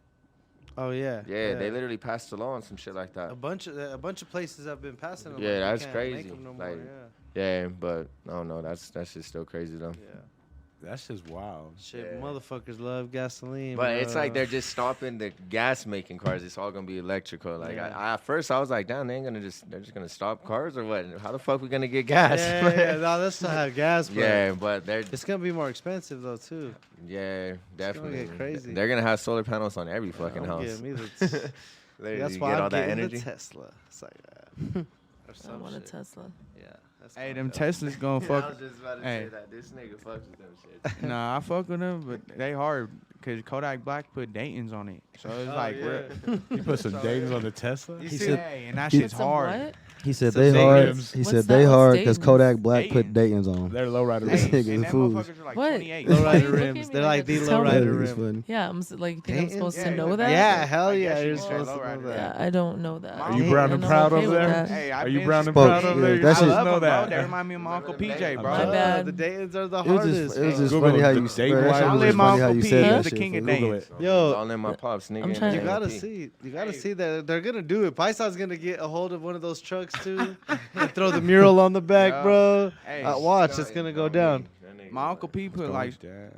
Oh yeah. Yeah, they literally passed a law on some shit like that. a bunch of places have been passing them. Yeah, like, that's you can't make crazy. them no Like, more, Yeah, but I don't know. That's just still crazy though. yeah. That's just wild. Shit, Yeah. motherfuckers love gasoline. But bro. it's like they're just stopping the gas making cars. It's all gonna be electrical. Like Yeah. I at first I was like, damn, they're just gonna stop cars or what? How the fuck we gonna get gas? Yeah, no, that's to have gas. But Yeah, but they're it's gonna be more expensive though too. yeah, definitely. get crazy. They're gonna have solar panels on every fucking Don't house. get me the There That's you why get I'm all that getting energy. the Tesla. It's like that. Or I some want a shit. Tesla. Yeah. That's Hey, fucked them up. Teslas gonna I fuck. was just about to Hey. say that. This nigga fucks with them shit. Nah, I fuck with them, but they hard because Kodak Black put Dayton's on it, so it's like yeah. You put some Dayton's on the Tesla? You He see, said- hey, and that he- shit's Some hard. what? He said Some they hard. Dayton's. He What's said that? they What's hard because Dayton's? Kodak Black put Dayton's. Dayton's on. They're lowrider This rims. nigga and a them fool. motherfuckers are like What? 28. Why you Lowrider looking at rims. me They're like like that? the Just tell me. lowrider That is rim. funny. Yeah, I'm like, you think I'm Dayton's? supposed Yeah, to know yeah, that? Yeah, hell I yeah, guess you you're can say supposed to know lowrider that. Yeah, I don't know that. Are you Hey, brown and and I'm proud okay over with there? that. Hey, Are I've you been brown and Spoke. proud over Yeah, there? that I shit- love know them, bro. that. They remind me of my Uncle PJ, bro. My bad. The Dayton's are the It was hardest. just, it was just Google funny how the you Dayton that shit Wire. was Only just my funny how Uncle you P said is that the shit. king of fool. Google Dayton's. it. Yo, All in my pops, nigga. I'm and trying to- you gotta JLP. see. You gotta see that they're gonna do it. Paisa's gonna get a hold of one of those trucks too and throw the mural on the back, Yeah. bro. Hey, Watch, it's gonna go down. My Uncle P put like Damn.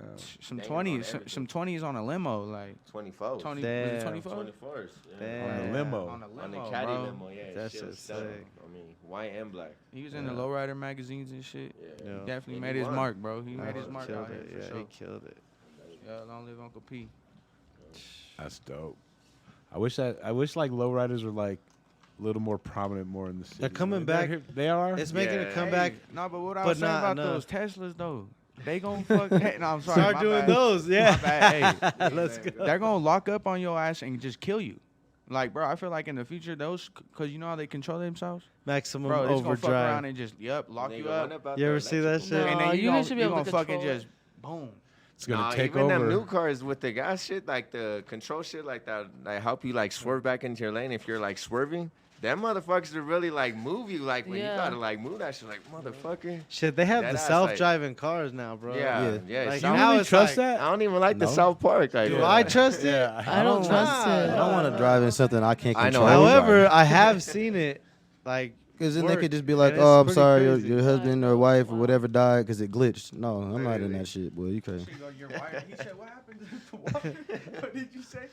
some Dang, 20s, on some 20s on a limo, like 24. 20, Damn. was it 24? 24s. Damn. On the limo. On a limo, On the caddy bro. limo, yeah. That shit was shit's selling. sick. I mean, white and black. He was in the lowrider magazines and shit. Yeah. Yeah. Definitely And made he his won. mark, bro. He Yeah, made his he mark killed out here it. for Yeah, sure. he killed it. Yeah, long live Uncle P. That's dope. I wish like lowriders were like a little more prominent more in the city. They're coming They're back. here- They are. It's making a Yeah. comeback. No, but what I but was saying not about enough. those Teslas though, they gon' fuck. Hey, no, I'm sorry. Start my doing bad. those. Yeah. My bad. Hey, Let's go. they're gonna lock up on your ass and just kill you. Like, bro, I feel like in the future, those, cause you know how they control themselves, Maximum bro. It's gonna fuck around overdrive. and just, lock you Nigga, up, what about You the ever see that electrical? shit? and No, then you you should be gonna able to fucking control it. just boom. It's gonna Nah, take even over. them new cars with the gas shit, like the control shit, like that, like help you like swerve back into your lane if you're like swerving. Them motherfuckers to really like move you, like when Yeah. you gotta like move that shit, like motherfucker. Shit, they have That the ass, self-driving cars now, bro. Yeah, yeah. Like, some- now really it's trust like, that? I don't even like the No. South Park. Like, Do I trust it? Yeah. I don't trust Nah, it. I don't want to drive in something I can't I know. control. However, I have seen it. Like, Because then they work, could just be like, and it's "Oh, I'm pretty sorry, crazy. your husband or wife or Wow. whatever died because it glitched." No, I'm not in Literally. that shit, boy. You crazy? He said, "What happened to the water?" What did you say?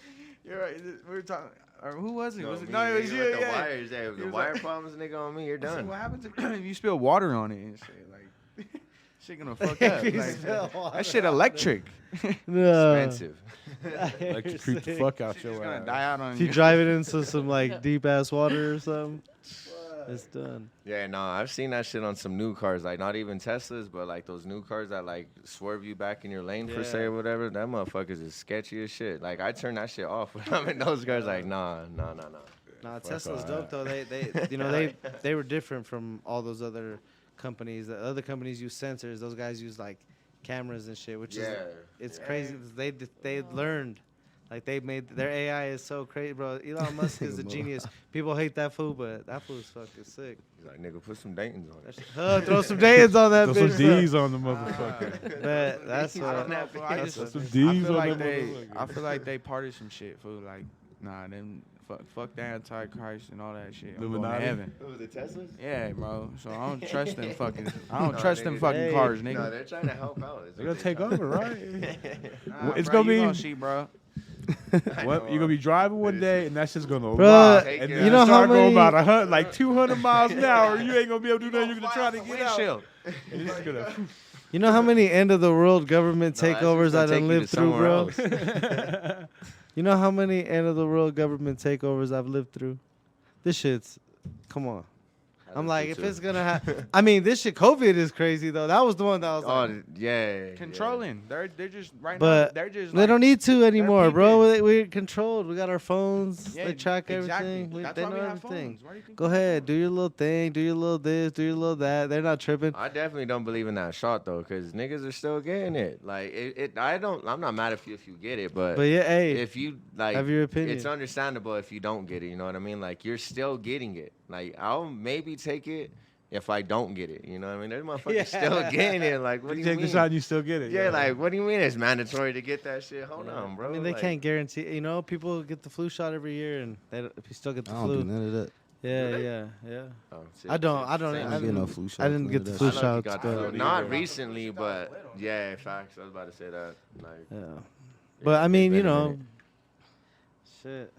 You're right. We were talking. Or who was it? Was it? No, it was you. With the Yeah. wires, yeah. If He the was wire like- problems, nigga, on me, you're I said, done. what happened to if you spill water on it and shit? Like, shit gonna fuck up. You Like, spill water that shit electric. no. Expensive. Electrocute the fuck out Shit your just gonna ass. die out on If you you. drive it into some like deep ass water or something, it's done. Yeah, no, I've seen that shit on some new cars, like not even Teslas, but like those new cars that like swerve you back in your lane per se Yeah. or whatever. That motherfuckers is sketchy as shit. Like I turn that shit off when I'm in those cars. Like nah. Nah, Fuck Tesla's all dope though. They you know they were different from all those other companies. The other companies use sensors. Those guys use like cameras and shit, which is it's crazy. They learned. Like they made their AI is so crazy, bro. Elon Musk is a genius. People hate that fool, but that fool's fucking sick. He's like, nigga, put some Dayton's on it. Throw some Dayton's on that Throw bitch. some bro. D's on the motherfucker. Bet, that's I what. don't know, fool. I That's just what- Some I D's feel on like that they. motherfucker. I feel like they parted some shit, fool. Like, nah, them fuck the Antichrist and all that shit. I'm going to Illuminati? heaven. Who, the Teslas? Yeah, bro. So I don't trust them fucking. I don't No, trust them nigga, fucking hey. cars, No, nigga. they're trying to help out. They're gonna take over, right? Nah, It's bro, gonna you be- gonna see, bro. What, you're gonna be driving one day and that's just gonna Bruh, lock, Take and it then out. you know how start going many- about like 200 miles an hour. You ain't gonna be able to do nothing. You're gonna try to get out. Windshield. And it's just gonna. You know how many end of the world government No, that's just takeovers I gonna take done you lived to through, bro? somewhere else. You know how many end of the world government takeovers I've lived through? This shit's, come on. I'm like, if it's gonna happen, I mean, this shit, COVID is crazy though. That was the one that was Oh, like, yeah. Controlling. They're just right now. But They're just. they like, don't need to anymore, bro. peeping. We're controlled. We got our phones. Yeah, They track exactly. everything. That's They why know we have everything. phones. Why do you think Go we have ahead, phones? do your little thing, do your little this, do your little that. They're not tripping. I definitely don't believe in that shot though, cause niggas are still getting it. Like I'm not mad if you get it, but But yeah, hey, if you like, have your opinion. it's understandable if you don't get it. You know what I mean? Like you're still getting it. Like I'll maybe take it if I don't get it. You know what I mean? There's motherfuckers Yeah. still getting it. Like what do You you take mean? the shot and you still get it. Yeah, like what do you mean it's mandatory to get that shit? Hold on, bro. I mean, they Like, can't guarantee. You know, people get the flu shot every year, and they don't, if you still get the I don't flu. do none of that. Yeah. Oh, I don't. I didn't get no flu shot. I didn't get the That flu shit. I know you shots. got the but- flu. Not recently, but yeah, facts. I was about to say that. Like, Yeah. yeah, But I it's mean, been you a know, minute. shit.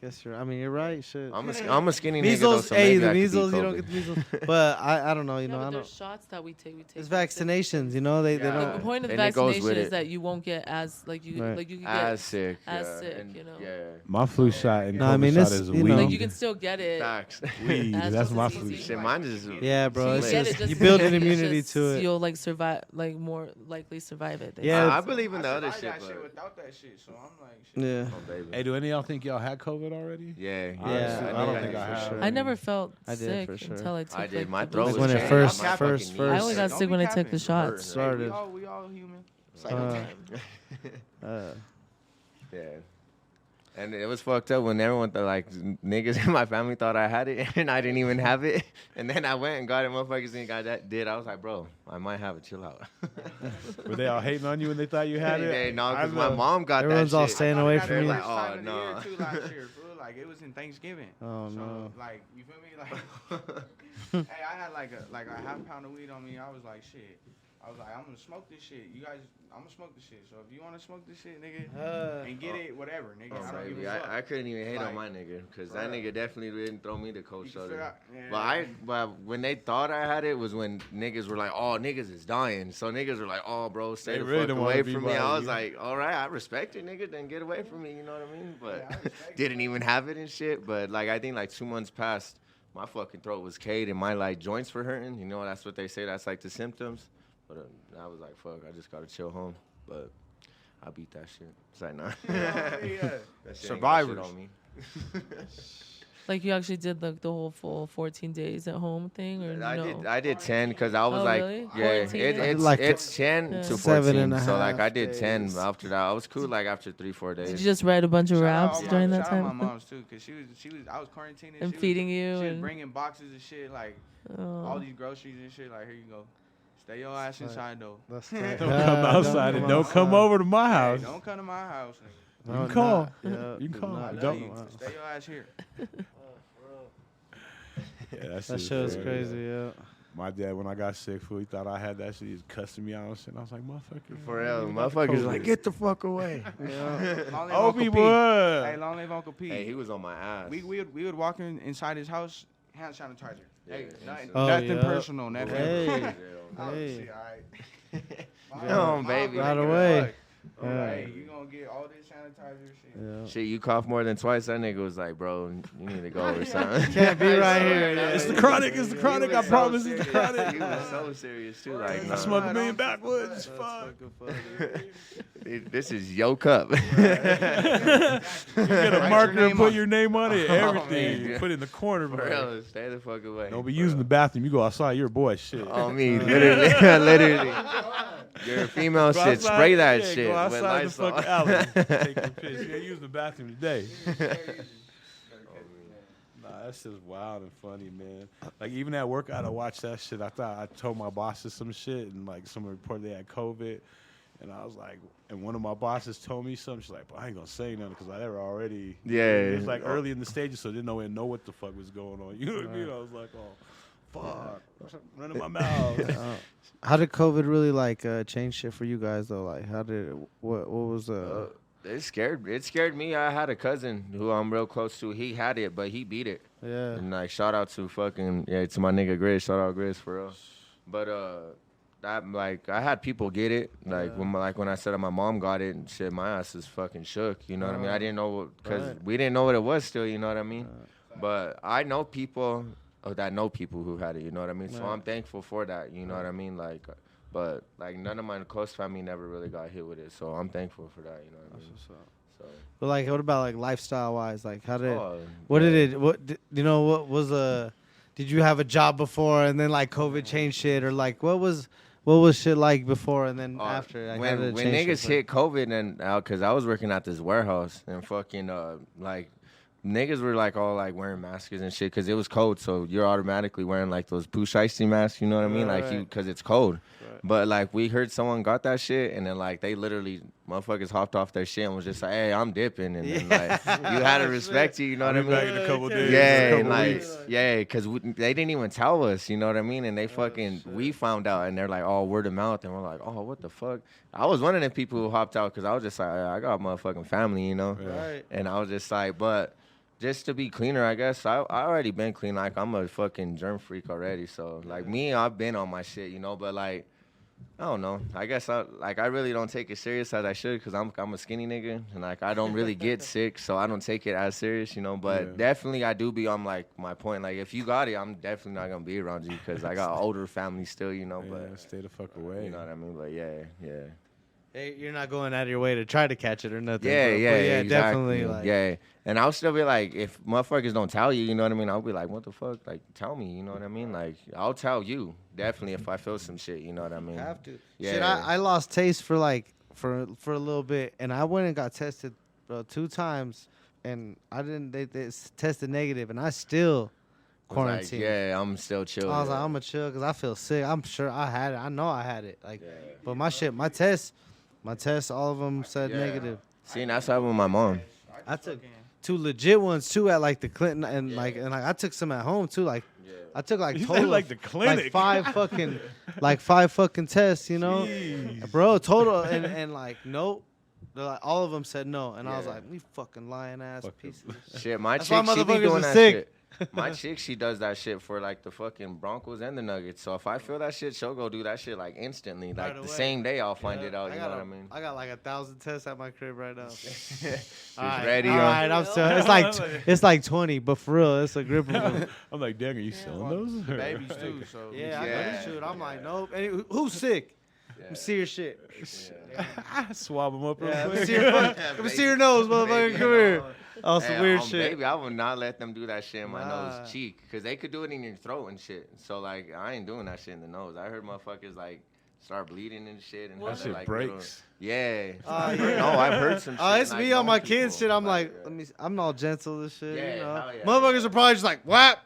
I guess you're right. Shit. I'm a skinny nigga though, Measles, so hey, maybe the I could beat measles, you don't COVID. get the measles. But I don't know, you Yeah, know, but I there's don't. shots that we take. It's vaccinations, you know, they Yeah. don't. The point of the And it goes vaccination with is it. that you won't get as like you Right. can As get sick. as yeah, sick, and- you know. Yeah. My flu shot and No, I COVID mean, shot it's, is you know- weed. Like you can still get it. Facts. Weed. As That's just my as flu easy. shot. Shit, mine is. Yeah, bro. So It's get just it you build an it's immunity just to it. You'll like survive, like more likely survive it. They Yeah, say. I believe in the other survived shit, that shit but without that shit, so I'm like, shit. Yeah. oh, baby. Hey, do any of y'all think y'all had COVID already? Yeah. Yeah, I don't I think did I for have. sure. I never felt I did sick for sure. until I took I did. like, My the throat booster was when it shot. first- My first- fucking first- I only got Don't sick be when I took capping. the shots. Started. We all human. Yeah. And it was fucked up when everyone thought, like, niggas in my family thought I had it, and I didn't even have it. And then I went and got it. Motherfuckers didn't got that. Did. I was like, bro, I might have it. Chill out. Were they all hating on you when they thought you had it? No, I because my know. mom got Everyone's that all shit. staying away Got from it you. Like, first oh, time of the no. year, too, last year, fool. Like it was in Thanksgiving. Oh, So, no. like you feel me? Like, hey, I had like a half pound of weed on me. I was like, shit. I was like, I'm gonna smoke this shit. You guys, I'm gonna smoke this shit. So if you wanna smoke this shit, nigga, and get it, whatever, nigga. I don't give Baby, a fuck. I couldn't even hate on Like, my nigga, because that nigga definitely didn't throw me the cold You can shoulder. figure out- yeah. But when they thought I had it was when niggas were like, oh, niggas is dying. So niggas were like, oh, bro, stay They the really fuck don't away wanna be from me. by I was you. like, all right, I respect it, nigga. Then get away from me, you know what I mean? But I respect didn't even have it and shit. But, like, I think, like, 2 months past, my fucking throat was caved and my, like, joints were hurting. You know, that's what they say. That's, like, the symptoms. But I was like, fuck, I just got to chill home. But I beat that shit. It's like, nah. Yeah. That shit ain't got shit Survivors. on me. Like you actually did like the whole full 14 days at home thing, or no? I did 10 because I was Oh, like, really? yeah, 14? it's 10 Yeah. to 14. 7.5 So like I did 10 days. after that. I was cool like after 3-4 days. Did you just write a bunch of raps during that Shout out time? my mom's too, cause she was I was quarantining And she feeding was, you She was and- bringing boxes of shit like Oh. all these groceries and shit. Like here you go, stay your ass inside though. That's Don't come outside and don't come over to my Hey, house. don't come to my house, nigga. You can call. Yeah, You can call. I love Don't- you. Stay your ass here. Yeah, That shit's shit was crazy, yeah. My dad, when I got sick, fool, he thought I had that shit. He was cussing me out and shit. And I was like, motherfucker. For real, you got motherfuckers COVID. like, get the fuck away. Long live Oh, Uncle P. people. Hey, long live Uncle P. Hey, he was on my ass. we would walk inside his house, hand sanitizer. Hey, Yeah, nothing, Oh, nothing yeah. personal, nothing. Hey. Oh, Hey. shit, all right. Come on, baby. Right away. Yeah. Yeah. Hey, you gonna get all this sanitizer shit. Yeah. Shit, you cough more than twice. That nigga was like, bro, you need to go or something. Can't be right here. Yeah. It's the chronic. It's the chronic. I was so promise it's the serious. chronic. He was so serious too. Like, I nah. smoke a million backwoods. That's Fuck. fucking funny. This is yo cup. You get a Write marker your and name put on. your name on it. Oh, Everything. man. Put it in the corner, For bro. real, stay the fuck away. Don't be using the bathroom. You go outside. You're a boy. Shit. On me, literally, literally. You're a female Go shit. outside, Spray that yeah, shit Go with outside the Lysol. fucking alley. Take your piss. You ain't using the bathroom today. Nah, that's just wild and funny, man. Like even at work, I had to watch that shit. I thought I told my bosses some shit, and like someone reported they had COVID, and I was like, and one of my bosses told me something. She's like, "But I ain't gonna say nothing because they were already." Yeah. It was like early in the stages, so they didn't know what the fuck was going on. You know what I mean? I was like, "Oh, fuck, running my mouth." How did COVID really like change shit for you guys though? Like, how did it, what was It scared me. I had a cousin who I'm real close to. He had it, but he beat it. yeah. And like shout out to to my nigga Grit. Shout out Grit for real. But that like I had people get it. Like when I said that my mom got it and shit, my ass is fucking shook. You know what I mean? I didn't know because Right. we didn't know what it was still. You know what I mean? But I know people that know people who had it. You know what I mean? So Right. I'm thankful for that. You know what I mean? Like. But like none of my close family never really got hit with it, so I'm thankful for that. You know what I mean? So. But like, what about like lifestyle wise? Like, how did Oh, what yeah. did it? What did, you know? What was Did you have a job before and then like COVID changed shit, or like what was shit like before and then after? Like, how did it when change niggas shit hit COVID and because I was working at this warehouse and fucking like niggas were like all like wearing masks and shit because it was cold, so you're automatically wearing like those poosh icy masks. You know what I mean? Like Right. you because it's cold. Right. But like we heard someone got that shit and then like they literally motherfuckers hopped off their shit and was just like, hey, I'm dipping. And then, like, you had to respect you know what I I'll be back mean? in a couple days. Yeah, a and couple like, weeks. yeah, because they didn't even tell us, you know what I mean? And they we found out, and they're like, oh, word of mouth. And we're like, oh, what the fuck? I was one of the people who hopped out because I was just like, I got a motherfucking family, you know? Right. And I was just like, but just to be cleaner, I guess, I already been clean. Like, I'm a fucking germ freak already. So, like, me, I've been on my shit, you know? But, like, I don't know. I guess I really don't take it serious as I should because I'm a skinny nigga and like I don't really get sick, so I don't take it as serious, you know. But definitely I do be on like my point. Like if you got it, I'm definitely not gonna be around you because I got older family still, you know. But Stay the fuck away. you know what I mean. But yeah. Hey, you're not going out of your way to try to catch it or nothing. Yeah, bro. yeah, But yeah, exactly. definitely. Like, Yeah, and I'll still be like, if motherfuckers don't tell you, you know what I mean? I'll be like, what the fuck? Like, tell me, you know what I mean? Like, I'll tell you definitely if I feel some shit, you know what I mean? have to. Yeah. Shit, I lost taste for a little bit, and I went and got tested, bro, 2 times, and I didn't. They tested negative, and I still Was quarantined. Like, yeah, I'm still chill. I was yeah. like, I'm gonna chill because I feel sick. I'm sure I had it. I know I had it. Like, Yeah. but my tests, all of them said Yeah. negative. See, and that's what happened with my mom. I took 2 legit ones too at like the Clinton and like I took some at home too. Like I took like You total said, like, of, the clinic. like 5 fucking tests, you know, Jeez. bro. Total and like nope. They're like, all of them said no, and I was Yeah. like, "You fucking lying ass Fuck pieces." of shit." Shit, my That's why chick, she be motherfuckers doing are that sick. shit. My chick, she does that shit for like the fucking Broncos and the Nuggets. So if I feel that shit, she'll go do that shit like instantly. Like Right the away. same day I'll find Yeah, it out. You know what I mean? I got like 1,000 tests at my crib right now. She's All right, ready. all right, I'm sorry. It's like 20, but for real, it's a grip of them. I'm like, dang, are you selling those? The babies too. So Yeah, I know Yeah. this shit. I'm like, nope. And who's sick? Let me see your shit. Swab them up real Yeah, let me quick. see your, let me see your nose, motherfucker. Baby, Come here. no. Oh, some weird shit. Baby, I would not let them do that shit in my Nah. nose cheek because they could do it in your throat and shit. So like, I ain't doing that shit in the nose. I heard motherfuckers like start bleeding and shit and That have, shit like, breaks. Yeah. Oh, No, yeah. I've heard some shit. Oh, it's like, me on known my kids' people. shit. I'm like, yeah. I'm all gentle and shit. Yeah, you know, hell yeah, motherfuckers yeah. are probably just like, whap.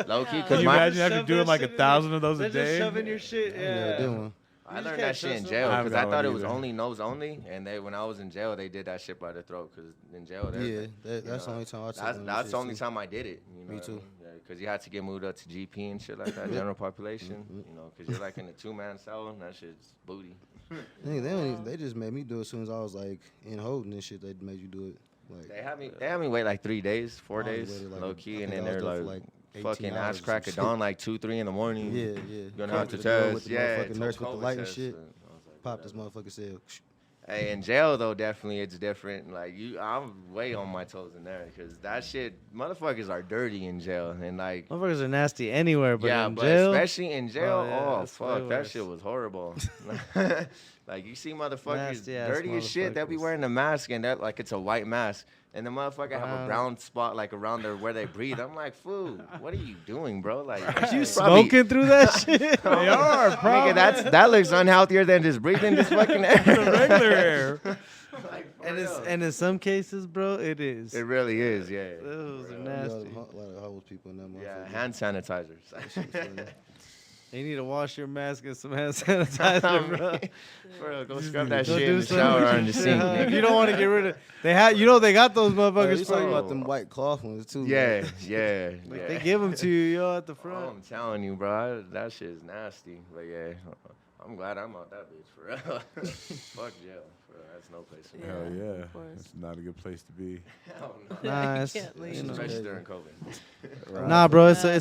Low key, Yeah. cause Can you my, imagine having to Shove do that like shit in 1,000 of those They're a just day? shoving your shit. Yeah, Yeah. one. I You learned just that shit can't in trust jail them. because I I haven't thought got it one was either. only nose only, and when I was in jail, they did that shit by the throat because in jail, Yeah, that's know, the only time I took that's one of that's those the only shits, time I did it. You know Me what I too. mean? Yeah, because you had to get moved up to GP and shit like that, general population. You know, because you're like in a 2-man cell, and that shit's booty. too. They just made me do it as soon as I was like in holding and shit. They made you do it. Like They had me wait like 3 days, 4 I only days, waited, like, low I key, think and then I was they're there for, like, 18 fucking hours ass or some crack of shit. dawn, like 2-3 in the morning. yeah. You're gonna Come have to to the door with test. the Yeah, motherfucking nurse with the COVID light and test, shit. I was like, Pop this whatever. motherfucker said. Hey, in jail though, definitely it's different. Like I'm way on my toes in there because that shit, motherfuckers are dirty in jail, and like, Motherfuckers are nasty anywhere, but yeah, in but jail, especially in jail, Oh, yeah, oh that's way fuck, that worse. shit was horrible. Like you see motherfuckers Nasty-ass dirty as shit, they'll be motherfuckers. wearing a mask and that like it's a white mask, and the motherfucker have a Brown. brown spot like around their where they breathe. I'm like, fool, what are you doing, bro? Like you probably- smoking through that shit? They are, Nigga, that looks unhealthier than just breathing this fucking air. regular air. And in some cases, bro, it is. It really is, yeah. Those are A nasty. lot of homeless people in that Yeah, motherfucker. hand sanitizers. You need to wash your mask and some hand sanitizer, bro. For real, go scrub that Go shit do in the some shower or shit, in the sink, huh? nigga. You don't want to get rid of. They have, they got those Bro, motherfuckers you for talking you. about them white cloth ones too. Yeah, bro. yeah, Like, yeah. they give them to you, yo, at the Oh, front. I'm telling you, bro, that shit is nasty. But yeah, I'm glad I'm out that bitch for real. Fuck jail, for real. That's no place for me. Hell Yeah, yeah. of course. It's not a good place to be. Hell no. Nah, You it's, can't leave. you know. Especially during COVID. Nah, bro, it's Yeah.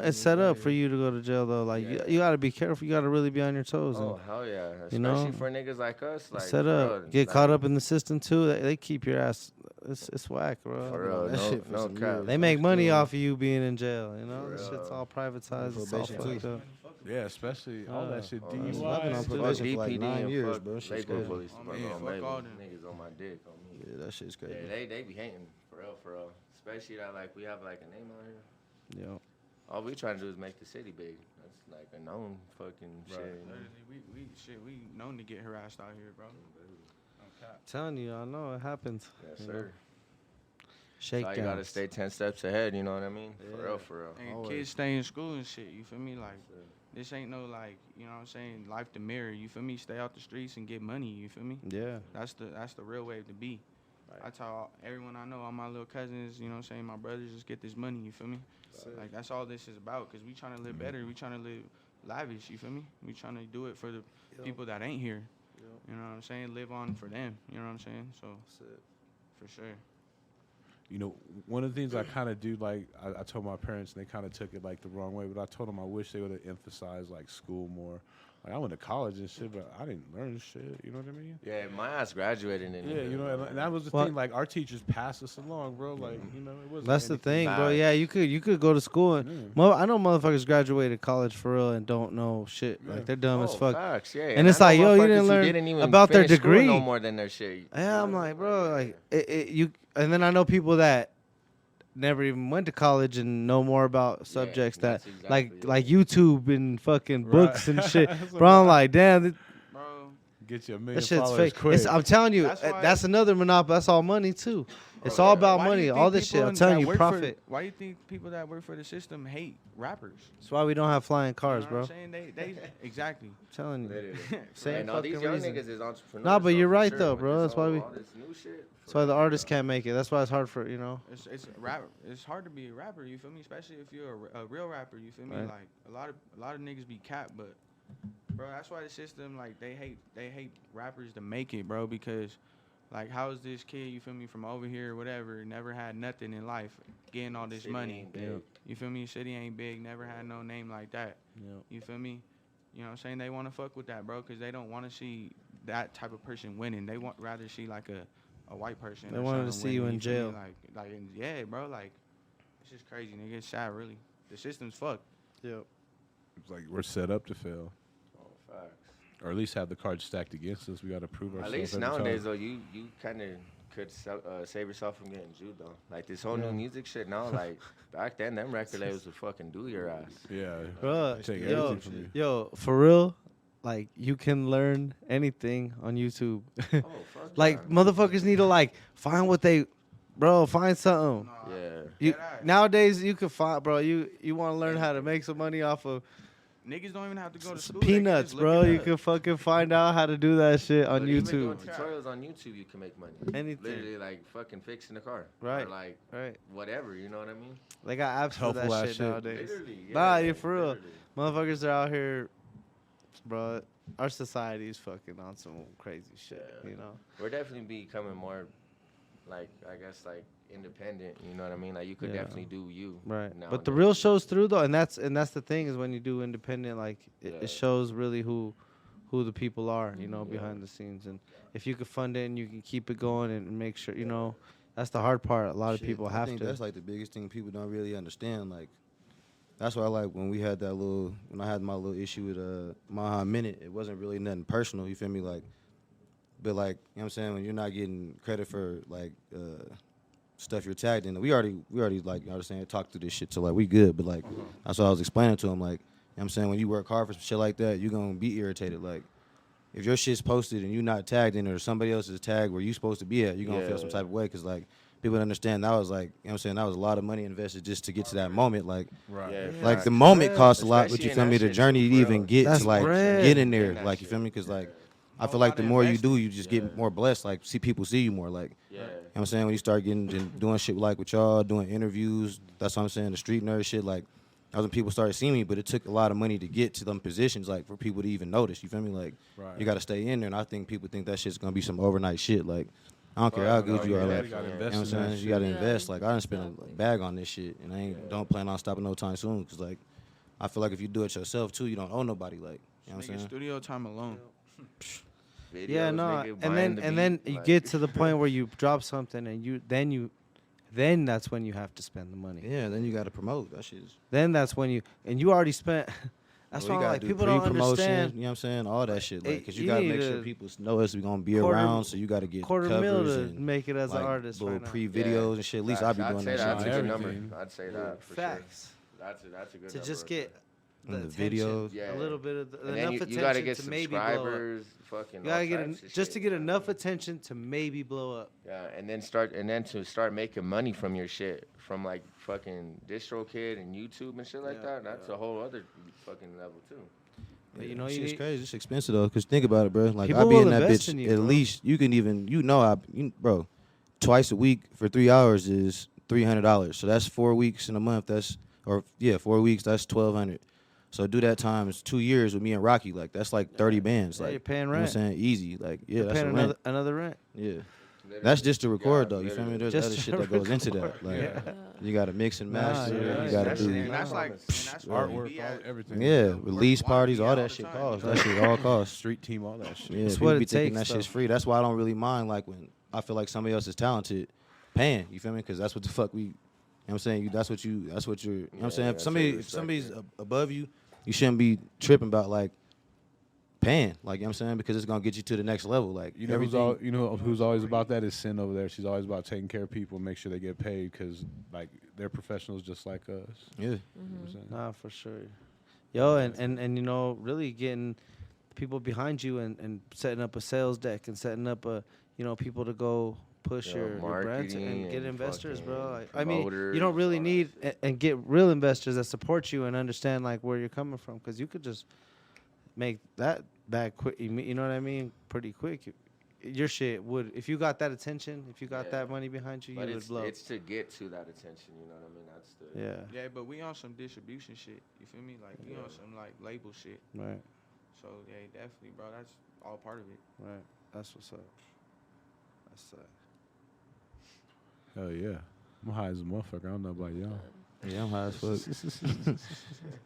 it's set up for you to go to jail though. Like you gotta be careful. You gotta really be on your toes. Oh hell yeah! Especially You know, for niggas like us, like set for up. real, Get like, caught up in the system too. They keep your ass. It's whack, bro. For real, That no, shit for no some cap. years. They make money off of you being in jail. You know, For this shit's real. all privatized. It's all Probation fucked too. up. Yeah, especially all that shit. Oh, DUI. that's- I've been on stuff. probation for like DPD 9 and years, fuck bro. Shit's Lakewood crazy. Police Oh, Department man, on fuck Bailey. all them. Niggas on my dick on me. Yeah, that shit's crazy. Yeah, they be hating for real. Especially that like we have like a name out here. Yo, All we trying to do is make the city big. That's like a known fucking shit. You know? Literally, we known to get harassed out here, bro. No cap. telling you, I know it happens. Yes, You know, sir. So you gotta Shakedowns. stay 10 steps ahead. You know what I mean? Yeah. For real. And Always. kids stay in school and shit. You feel me? Like This ain't no like, you know what I'm saying, life to mirror. You feel me? Stay out the streets and get money. You feel me? Yeah. That's the real way to be. Right. I tell everyone I know, all my little cousins, you know what I'm saying, my brothers, just get this money. You feel me? Like that's all this is about. Cause we trying to live better. We trying to live lavish. You feel me? We trying to do it for the people that ain't here. You know what I'm saying? Live on for them. You know what I'm saying? So for sure. You know, one of the things I kind of do, like, I told my parents, and they kind of took it, like, the wrong way, but I told them I wish they would have emphasized, like, school more. Like, I went to college and shit, but I didn't learn shit, you know what I mean? Yeah, my ass graduated in Yeah, you know, and that was the thing, like, our teachers passed us along, bro, like, you know, it wasn't That's the anything. thing, bro. Yeah, you could go to school and I know motherfuckers graduated college for real and don't know shit. Like they're dumb as fuck. Facts, yeah. And it's I like, know yo, you motherfuckers didn't who learn didn't even about their finish school degree. no more than their shit. Yeah, I'm like, bro, like you. And then I know people that never even went to college and know more about subjects that that's exactly like YouTube and fucking books and shit. That's what Bro, I'm like, damn, Bro, Get you a million that shit's followers fake. quick. I'm telling you, That's why- that's another monopoly. That's all money too. It's all about why do money. you All think this shit. people I'm telling that you, work profit. why do you think people that work for the system hate rappers? That's why we don't have flying cars, You know bro. what I'm saying? They exactly. I'm telling you. Literally. Same And all these fucking young reason. niggas is entrepreneurs. Nah, but so you're for right sure, though, with bro. this That's why we. all this new shit, That's why the artists can't make it. That's why it's hard for It's rap. It's hard to be a rapper. You feel me? Especially if you're a real rapper. You feel me? Right. Like a lot of niggas be capped, but bro, that's why the system like they hate rappers to make it, bro. Because like, how is this kid? You feel me? From over here, or whatever, never had nothing in life, getting all this City money. ain't big. You feel me? City ain't big. Never had no name like that. Yep. You feel me? You know what I'm saying? They want to fuck with that, bro, because they don't want to see that type of person winning. They want rather see like a white person. They or wanted to something see you winning, in feel me? jail. Like yeah, bro. Like it's just crazy, nigga. It's sad, really. The system's fucked. Yep. It's like we're set up to fail. Oh, facts. Or at least have the cards stacked against us. We got to prove ourselves. At least every nowadays, time. though, you kind of could save yourself from getting Jewed, though. Like, this whole Yeah. new music shit now, like, back then, them record labels would fucking do your ass. Yeah. Bro, Take yo, everything from you. yo, for real, like you can learn anything on YouTube. Oh, fuck Like yeah. motherfuckers need to like find what they, bro, find something. Yeah. You Deadass. nowadays you can find, bro. You want to learn how to make some money off of Niggas don't even have to go to some school. They can peanuts, just look bro. it You up. can fucking find out how to do that shit on But even YouTube. doing tutorials on YouTube, you can make money. Anything. Literally, like, fucking fixing the car. Right. Or, like, Right? whatever, you know what I mean? They got apps for Helpful that ass shit shit. nowadays. Literally, yeah. Nah, you're for real. literally. Motherfuckers are out here, bro. Our society is fucking on some crazy shit. Yeah. You know. We're definitely becoming more, like, I guess, like, independent, you know what I mean? Like, you could Yeah. definitely do you. Right. But the nowadays. real shows through though, and that's the thing is when you do independent, like Yeah. it shows really who the people are, you know, Yeah. behind the scenes. And if you can fund it and you can keep it going and make sure, you know, that's the hard part. A lot of Shit, people I have think to. That's like the biggest thing people don't really understand. Like, that's why I like when we had when I had my little issue with Maha Minute, it wasn't really nothing personal. You feel me? Like, but like, you know what I'm saying, when you're not getting credit for like stuff you're tagged in, we already like, you know what I'm saying, talked through this shit, so like we good. But like, that's what I was explaining to him. Like, you know what I'm saying, when you work hard for some shit like that, you're gonna be irritated. Like, if your shit's posted and you're not tagged in it or somebody else is tagged where you supposed to be at, you're gonna feel some Yeah. type of way because like people don't understand that was like, you know what I'm saying, that was a lot of money invested just to get to that moment. Like, Right. Yeah, like facts. the moment bread. costs a lot, but Especially you in feel that me, the shit, journey to for even real. get That's to like bread. get in there, In that like you shit. feel me, because like I Whole feel like lot the of more you investing. do, you just Yeah. get more blessed. Like people see you more. Like, Yeah. you know what I'm saying, when you start getting and doing shit like with y'all, doing interviews, that's what I'm saying, the street nerd shit, like that was when people started seeing me, but it took a lot of money to get to them positions, like for people to even notice. You feel me? Like, Right. you got to stay in there, and I think people think that shit's gonna be some overnight shit. Like, I don't care how good you are. yeah, Like, you gotta you invest know what I'm in that saying? You shit. got to Yeah, invest. Like, I done spent a exactly. bag on this shit, and I don't plan on stopping no time soon. Cause like, I feel like if you do it yourself too, you don't owe nobody. Like, you know what I'm Nigga, saying? studio time alone. Yeah, Videos, no, nigga, and buying the then beat, you like- get to the point where you drop something and then that's when you have to spend the money. Yeah, then you got to promote. That shit is. Then that's when you already spent. That's Well, why we I'm gotta like do people don't pre-promotion, understand. You know what I'm saying? All that shit. Like, Hey, because you you got to need make sure a people know us. We going to be quarter- around, so you got to get $250,000 covers to and make it as like, an artist little right now. pre-videos and shit. At least I'll be I'd doing say that that's shit. a good Everything. number. I'd say that for Facts. sure. That's a good To number just right get the the attention, videos. Yeah. a little bit of And then enough you attention gotta get to maybe blow up. subscribers, fucking. You gotta all get types of just to shit, get you know what I enough mean? attention to maybe blow up. Yeah, and then start making money from your shit, from like fucking DistroKid and YouTube and shit like Yeah, that. That's a whole other fucking level too. But you know, shit's you need, crazy. It's expensive though, cause think about it, bro. Like People I be will in that invest bitch in you, at bro. least. You can even, bro. Twice a week for 3 hours is $300. So that's 4 weeks in a month. 4 weeks. That's $1,200. So do that times 2 years with me and Rocky. Like that's like 30 bands. yeah, Like you're paying you know what I'm rent. saying? Easy. Like yeah, You're that's a paying rent. another rent. Yeah. That's just to record Yeah, though. You feel me? literally. There's Just other to shit that goes into that. record, Like yeah. you gotta mix and master. you're right. You gotta That's do. it. And that's like, and that's where we Artwork, be all, at. everything. Yeah, Where release we wanna parties, be all all that the shit time, costs. you know? That shit all costs. Street team, all that shit. Yeah, It's people what be it thinking takes, that shit's though. free. That's why I don't really mind like when I feel like somebody else is talented paying. You feel me? Because that's what the fuck we. You know what I'm saying? That's what you're. You know what I'm saying? Yeah, If that's somebody, what if somebody's respect above you, you shouldn't be tripping about like paying. Like you know what I'm saying? Because it's gonna get you to the next level. Like You know who's always about that is Cyn over there. She's always about taking care of people and make sure they get paid because like they're professionals just like us. Yeah. You know what I'm saying? Nah, for sure. Yo, and really getting people behind you and setting up a sales deck and setting up people to go push Yeah, your brand marketing and get and investors, bro. fucking I mean, you promoters, don't really all that need shit. and get real investors that support you and understand like where you're coming from, because you could just make that back quick. You know what I mean? Pretty quick. Your shit would, if you got that attention, if you got Yeah. that money behind you, But you would blow. it's to get to that attention, you know what I mean? That's the Yeah. Yeah, but we on some distribution shit. You feel me? Like we on some like label shit. Right. So yeah, definitely, bro. That's all part of it. Right. That's what's up. That's Hell yeah. I'm high as a motherfucker. I don't know about y'all. Yeah, I'm high as fuck.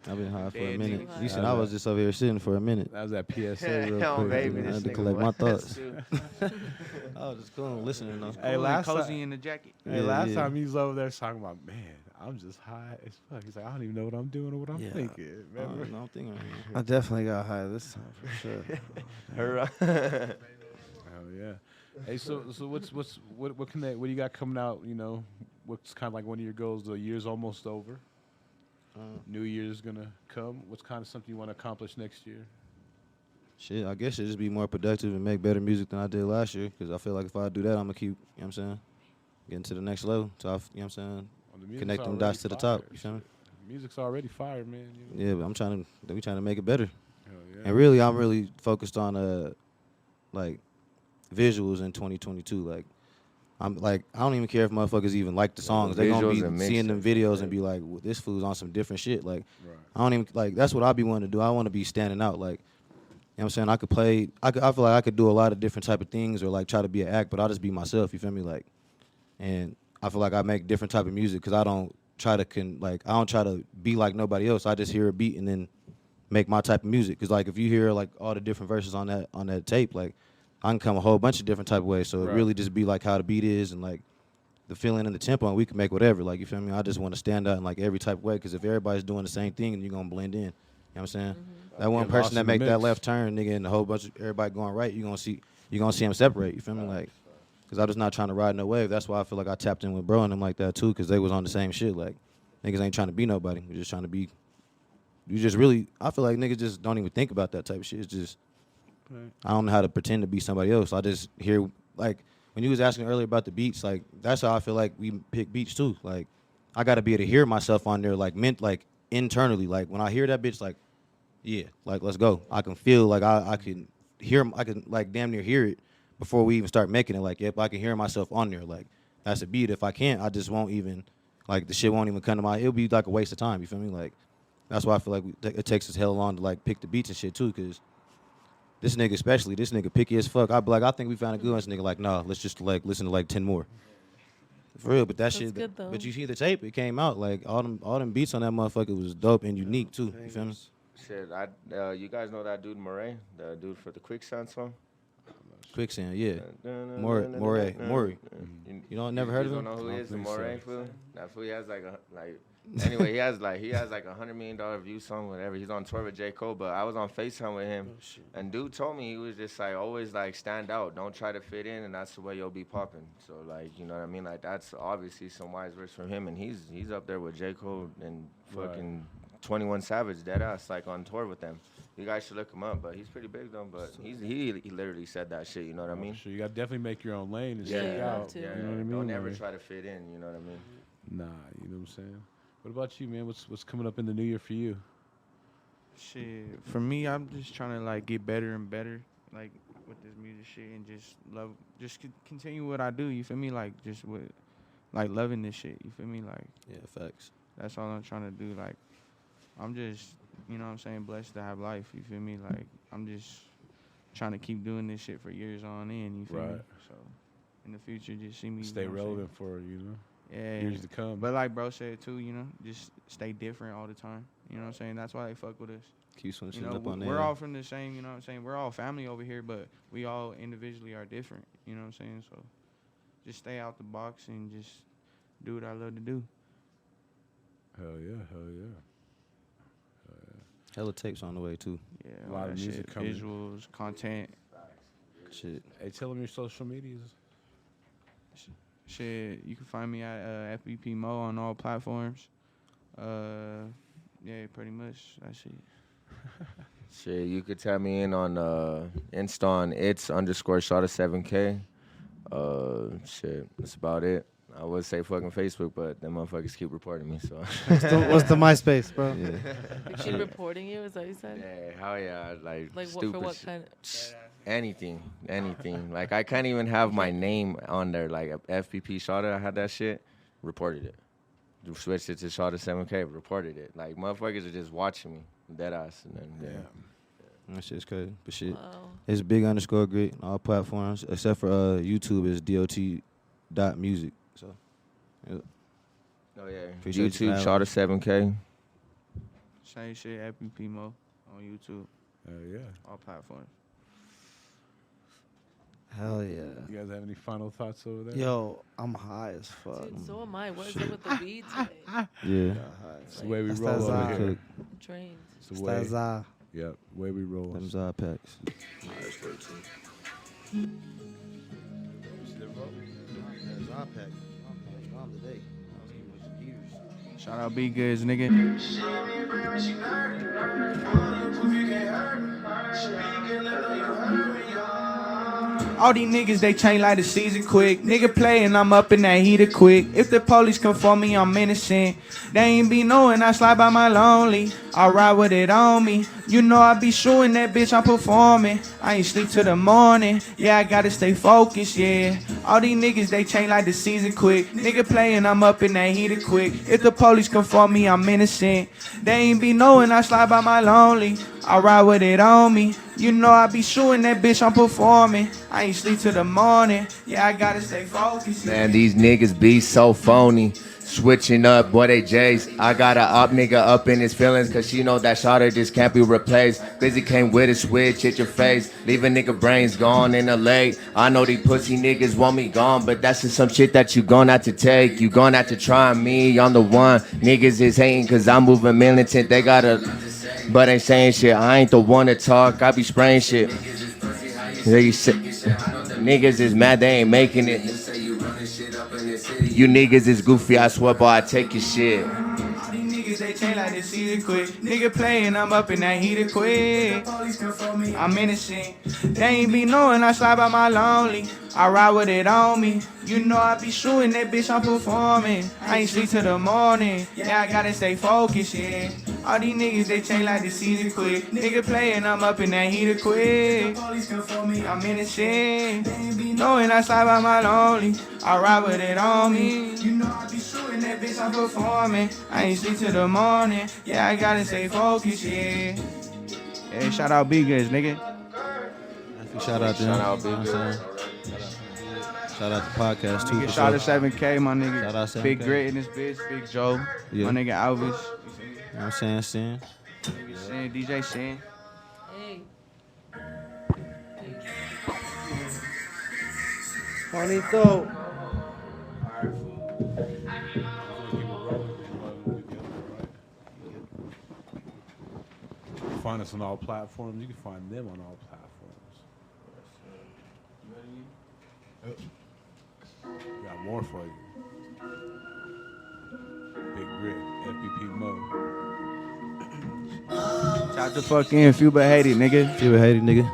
I've been high for a Dead minute. nigga. You said I was just over here sitting for a minute. That was that PSA real Hell, quick. baby, I this had to nigga collect my was thoughts. too. I was just cool listening though. Hey, Cool and last cozy time- in the jacket. Hey, Yeah, last yeah. time he was over there talking about, man, I'm just high as fuck. He's like, I don't even know what I'm doing or what I'm Yeah. thinking. Remember? No, I'm thinking. I definitely got high this time for sure. Hell yeah. Hey, so what do you got coming out? You know, what's kind of like one of your goals? The year's almost over. New Year's gonna come. What's kind of something you want to accomplish next year? Shit, I guess it just be more productive and make better music than I did last year. Because I feel like if I do that, I'm gonna keep, you know what I'm saying, getting to the next level. So, you know what I'm saying, Well, the music's connect them already dots to the top. fire. You feel me? Music's already fire, man. You know? Yeah, but we trying to make it better. Hell yeah. And really, I'm really focused on like visuals in 2022. Like, I'm like, I don't even care if motherfuckers even like the songs. They gonna visuals and be seeing them mixtapes, videos yeah. and be like, well, this fool's on some different shit. Like, Right. I don't even like. That's what I be wanting to do. I want to be standing out. Like, you know what I'm saying? I could play. I feel like I could do a lot of different type of things or like try to be an act, but I'll just be myself. You feel me? Like, and I feel like I make different type of music because I don't try to I don't try to be like nobody else. I just hear a beat and then make my type of music. Because like if you hear like all the different verses on that tape, like I can come a whole bunch of different type of ways. So Right. it really just be like how the beat is and like the feeling and the tempo, and we can make whatever. Like you feel me? I just want to stand out in like every type of way. Because if everybody's doing the same thing, then you're gonna blend in. You know what I'm saying? That one Get person lost that in the make that mix. left turn, nigga, and the whole bunch of everybody going right, you're gonna see them separate. You feel me? Like, cause I'm just not trying to ride no wave. That's why I feel like I tapped in with bro and them like that too, cause they was on the same shit. Like, niggas ain't trying to be nobody. We're just trying to be. You just really, I feel like niggas just don't even think about that type of shit. It's just, Right. I don't know how to pretend to be somebody else. I just hear like when you was asking earlier about the beats, like that's how I feel like we pick beats too. Like, I gotta be able to hear myself on there, like internally. Like when I hear that bitch, like, yeah, like let's go. I can feel like I can hear, I can like damn near hear it before we even start making it. Like, yep, I can hear myself on there. Like, that's a beat. If I can't, I just won't even, like, the shit won't even come to my, it'll be like a waste of time. You feel me? Like, that's why I feel like it takes us hell long to like pick the beats and shit too, because this nigga picky as fuck. I be like, I think we found a good one. This nigga like, nah, let's just like listen to like 10 more. For real, but that That's shit. good, though. But you see the tape, it came out like all them beats on that motherfucker was dope and unique too. You feel me? Shit, you guys know that dude Moray, the dude for the Quicksand song? Quicksand, yeah. More. Maury. You know, I never heard of You him. don't know who I he don't is, the think so. Moray fool? That fool, he has anyway, he has like $100 million view song, whatever. He's on tour with J. Cole, but I was on FaceTime with him, and dude told me he was just like always like stand out, don't try to fit in, and that's the way you'll be popping. So like, you know what I mean? Like that's obviously some wise words from him, and he's up there with J. Cole and fucking 21 Savage, deadass, like on tour with them. You guys should look him up, but he's pretty big though. But he literally said that shit. You know what I mean? Sure, you got to definitely make your own lane and Yeah, stick you have out. to. You know what I mean? Don't ever Like, try to fit in. You know what I mean? Nah, you know what I'm saying? What about you, man? What's coming up in the new year for you? Shit, for me, I'm just trying to like get better and better, like with this music shit, and just love, just continue what I do. You feel me? Like just with, like loving this shit. You feel me? Like Yeah, facts. that's all I'm trying to do. Like I'm just, you know what I'm saying, blessed to have life. You feel me? Like I'm just trying to keep doing this shit for years on end. You feel me? Right. So in the future, just see me Stay you know what I'm saying? relevant for, you know, Yeah. years to come. But like bro said too, you know, just stay different all the time. You know what I'm saying? That's why they fuck with us. Keep switching You know, up on we're there. all from the same, you know what I'm saying? We're all family over here, but we all individually are different. You know what I'm saying? So just stay out the box and just do what I love to do. Hell yeah, hell yeah. Hella tapes on the way too. Yeah, A all lot that of music shit, coming. visuals, content. Shit. Hey, tell them your social medias. Shit, you can find me at Fbpmoe on all platforms. Yeah, pretty much. That's it. Shit, you could tap me in on Insta on its_Shoota7K. Shit, that's about it. I would say fucking Facebook, but them motherfuckers keep reporting me, so. What's the MySpace, bro? Yeah. They keep reporting you. Is that what you said? Yeah, hell yeah, like Like what, stupid for what shit. kind? Anything. Like I can't even have my name on there. Like FBP Shoota, I had that shit, reported it. Switched it to Shoota7K, reported it. Like motherfuckers are just watching me, dead ass, and then yeah. That shit's crazy. But shit, Wow. it's big_grit on all platforms except for YouTube is dot.music. So yeah. Oh yeah, Appreciate you YouTube for having Shoota7K. Same shit, Fbpmoe on YouTube, Hell yeah. all platforms. Hell yeah. You guys have any final thoughts over there? Yo, I'm high as fuck. Dude, so am I. What is it with the weed today? Yeah. It's the way we That's roll that over Zah. here. Cook I'm trained. It's the way. Staza. Yep, way we roll. them Zah packs. Shout out bgoods, nigga. All these niggas, they change like the season quick. Nigga play and I'm up in that heater quick. If the police come for me, I'm innocent. They ain't be knowing I slide by my lonely. I ride with it on me. You know I be showing that bitch I'm performing. I ain't sleep till the morning. Yeah, I gotta stay focused, yeah. All these niggas, they change like the season quick. Nigga play and I'm up in that heater quick. If the police come for me, I'm innocent. They ain't be knowing I slide by my lonely. I ride with it on me. You know I be showing that bitch I'm performing. I ain't sleep till the morning. Yeah, I gotta stay focused. Man, these niggas be so phony. Switching up, boy, they J's. I got a up nigga up in his feelings, cause she know that Shoota just can't be replaced. Busy came with a switch, hit your face. Leave a nigga brains gone in the lake. I know these pussy niggas want me gone, but that's just some shit that you gon' have to take. You gon' have to try me, I'm the one. Niggas is hating cause I'm moving militant. They gotta, but ain't saying shit. I ain't the one to talk, I be spraying shit. Niggas is mad, they ain't making it. You niggas is goofy, I swear, boy, I take your shit. These niggas, they change like the season quick. Nigga play and I'm up in that heater quick. I'm innocent. They ain't be knowing I slide by my lonely. I ride with it on me. You know I be shooting that bitch I'm performing. I ain't sleep till the morning. Yeah, I gotta stay focused, yeah. All these niggas, they change like the season quick. Nigga play and I'm up in that heater quick. I'm innocent. They ain't be knowing I slide by my lonely. I ride with it on me. You know I be shooting that bitch I'm performing. I ain't sleep till the morning. Yeah, I gotta stay focused, yeah. Hey, shout out bgoods, nigga. Shout out to them. Shout out, You know what I'm Big saying? Shout out to podcast too. Nigga, for shout sure. out 7K, my Shout nigga. out 7K. Big Grit in this bitch, Big Joe. Yeah. My nigga Elvis. You know what I'm saying? Sin. Nigga Cyn, DJ Cyn. Hey. Juanito. Find us on all platforms. You can find them on all platforms. We got more for you. Big Grit, FBP Moe. Shout the fuck in, Fuba Haiti, nigga. Fuba Haiti, nigga.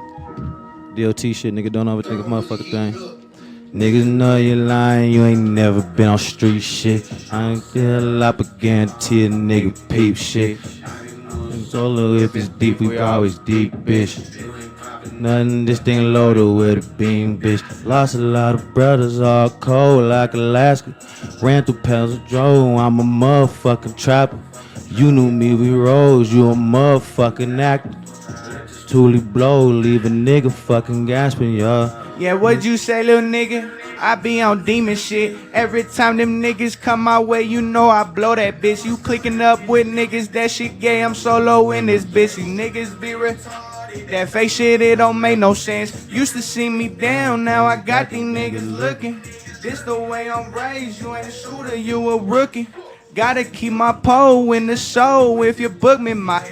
DOT shit, nigga. Don't overthink a motherfucking thing. Niggas know you lying, you ain't never been on street shit. I ain't feel a lot, but guarantee a nigga peep shit. It's all if it's deep, we always deep, bitch. Nothing, this thing loaded with a beam, bitch. Lost a lot of brothers, all cold like Alaska. Ran through pounds of Joe, I'm a motherfucking trapper. You knew me, we rose, you a motherfucking actor. Toolie blow, leave a nigga fucking gasping, y'all. Yeah, what'd you say, little nigga? I be on demon shit. Every time them niggas come my way, you know I blow that bitch. You clicking up with niggas, that shit gay. I'm solo in this bitch. These niggas be retarded. That fake shit, it don't make no sense. Used to see me down, now I got these niggas looking. This the way I'm raised. You ain't a shooter, you a rookie. Gotta keep my pole in the show. If you book me, my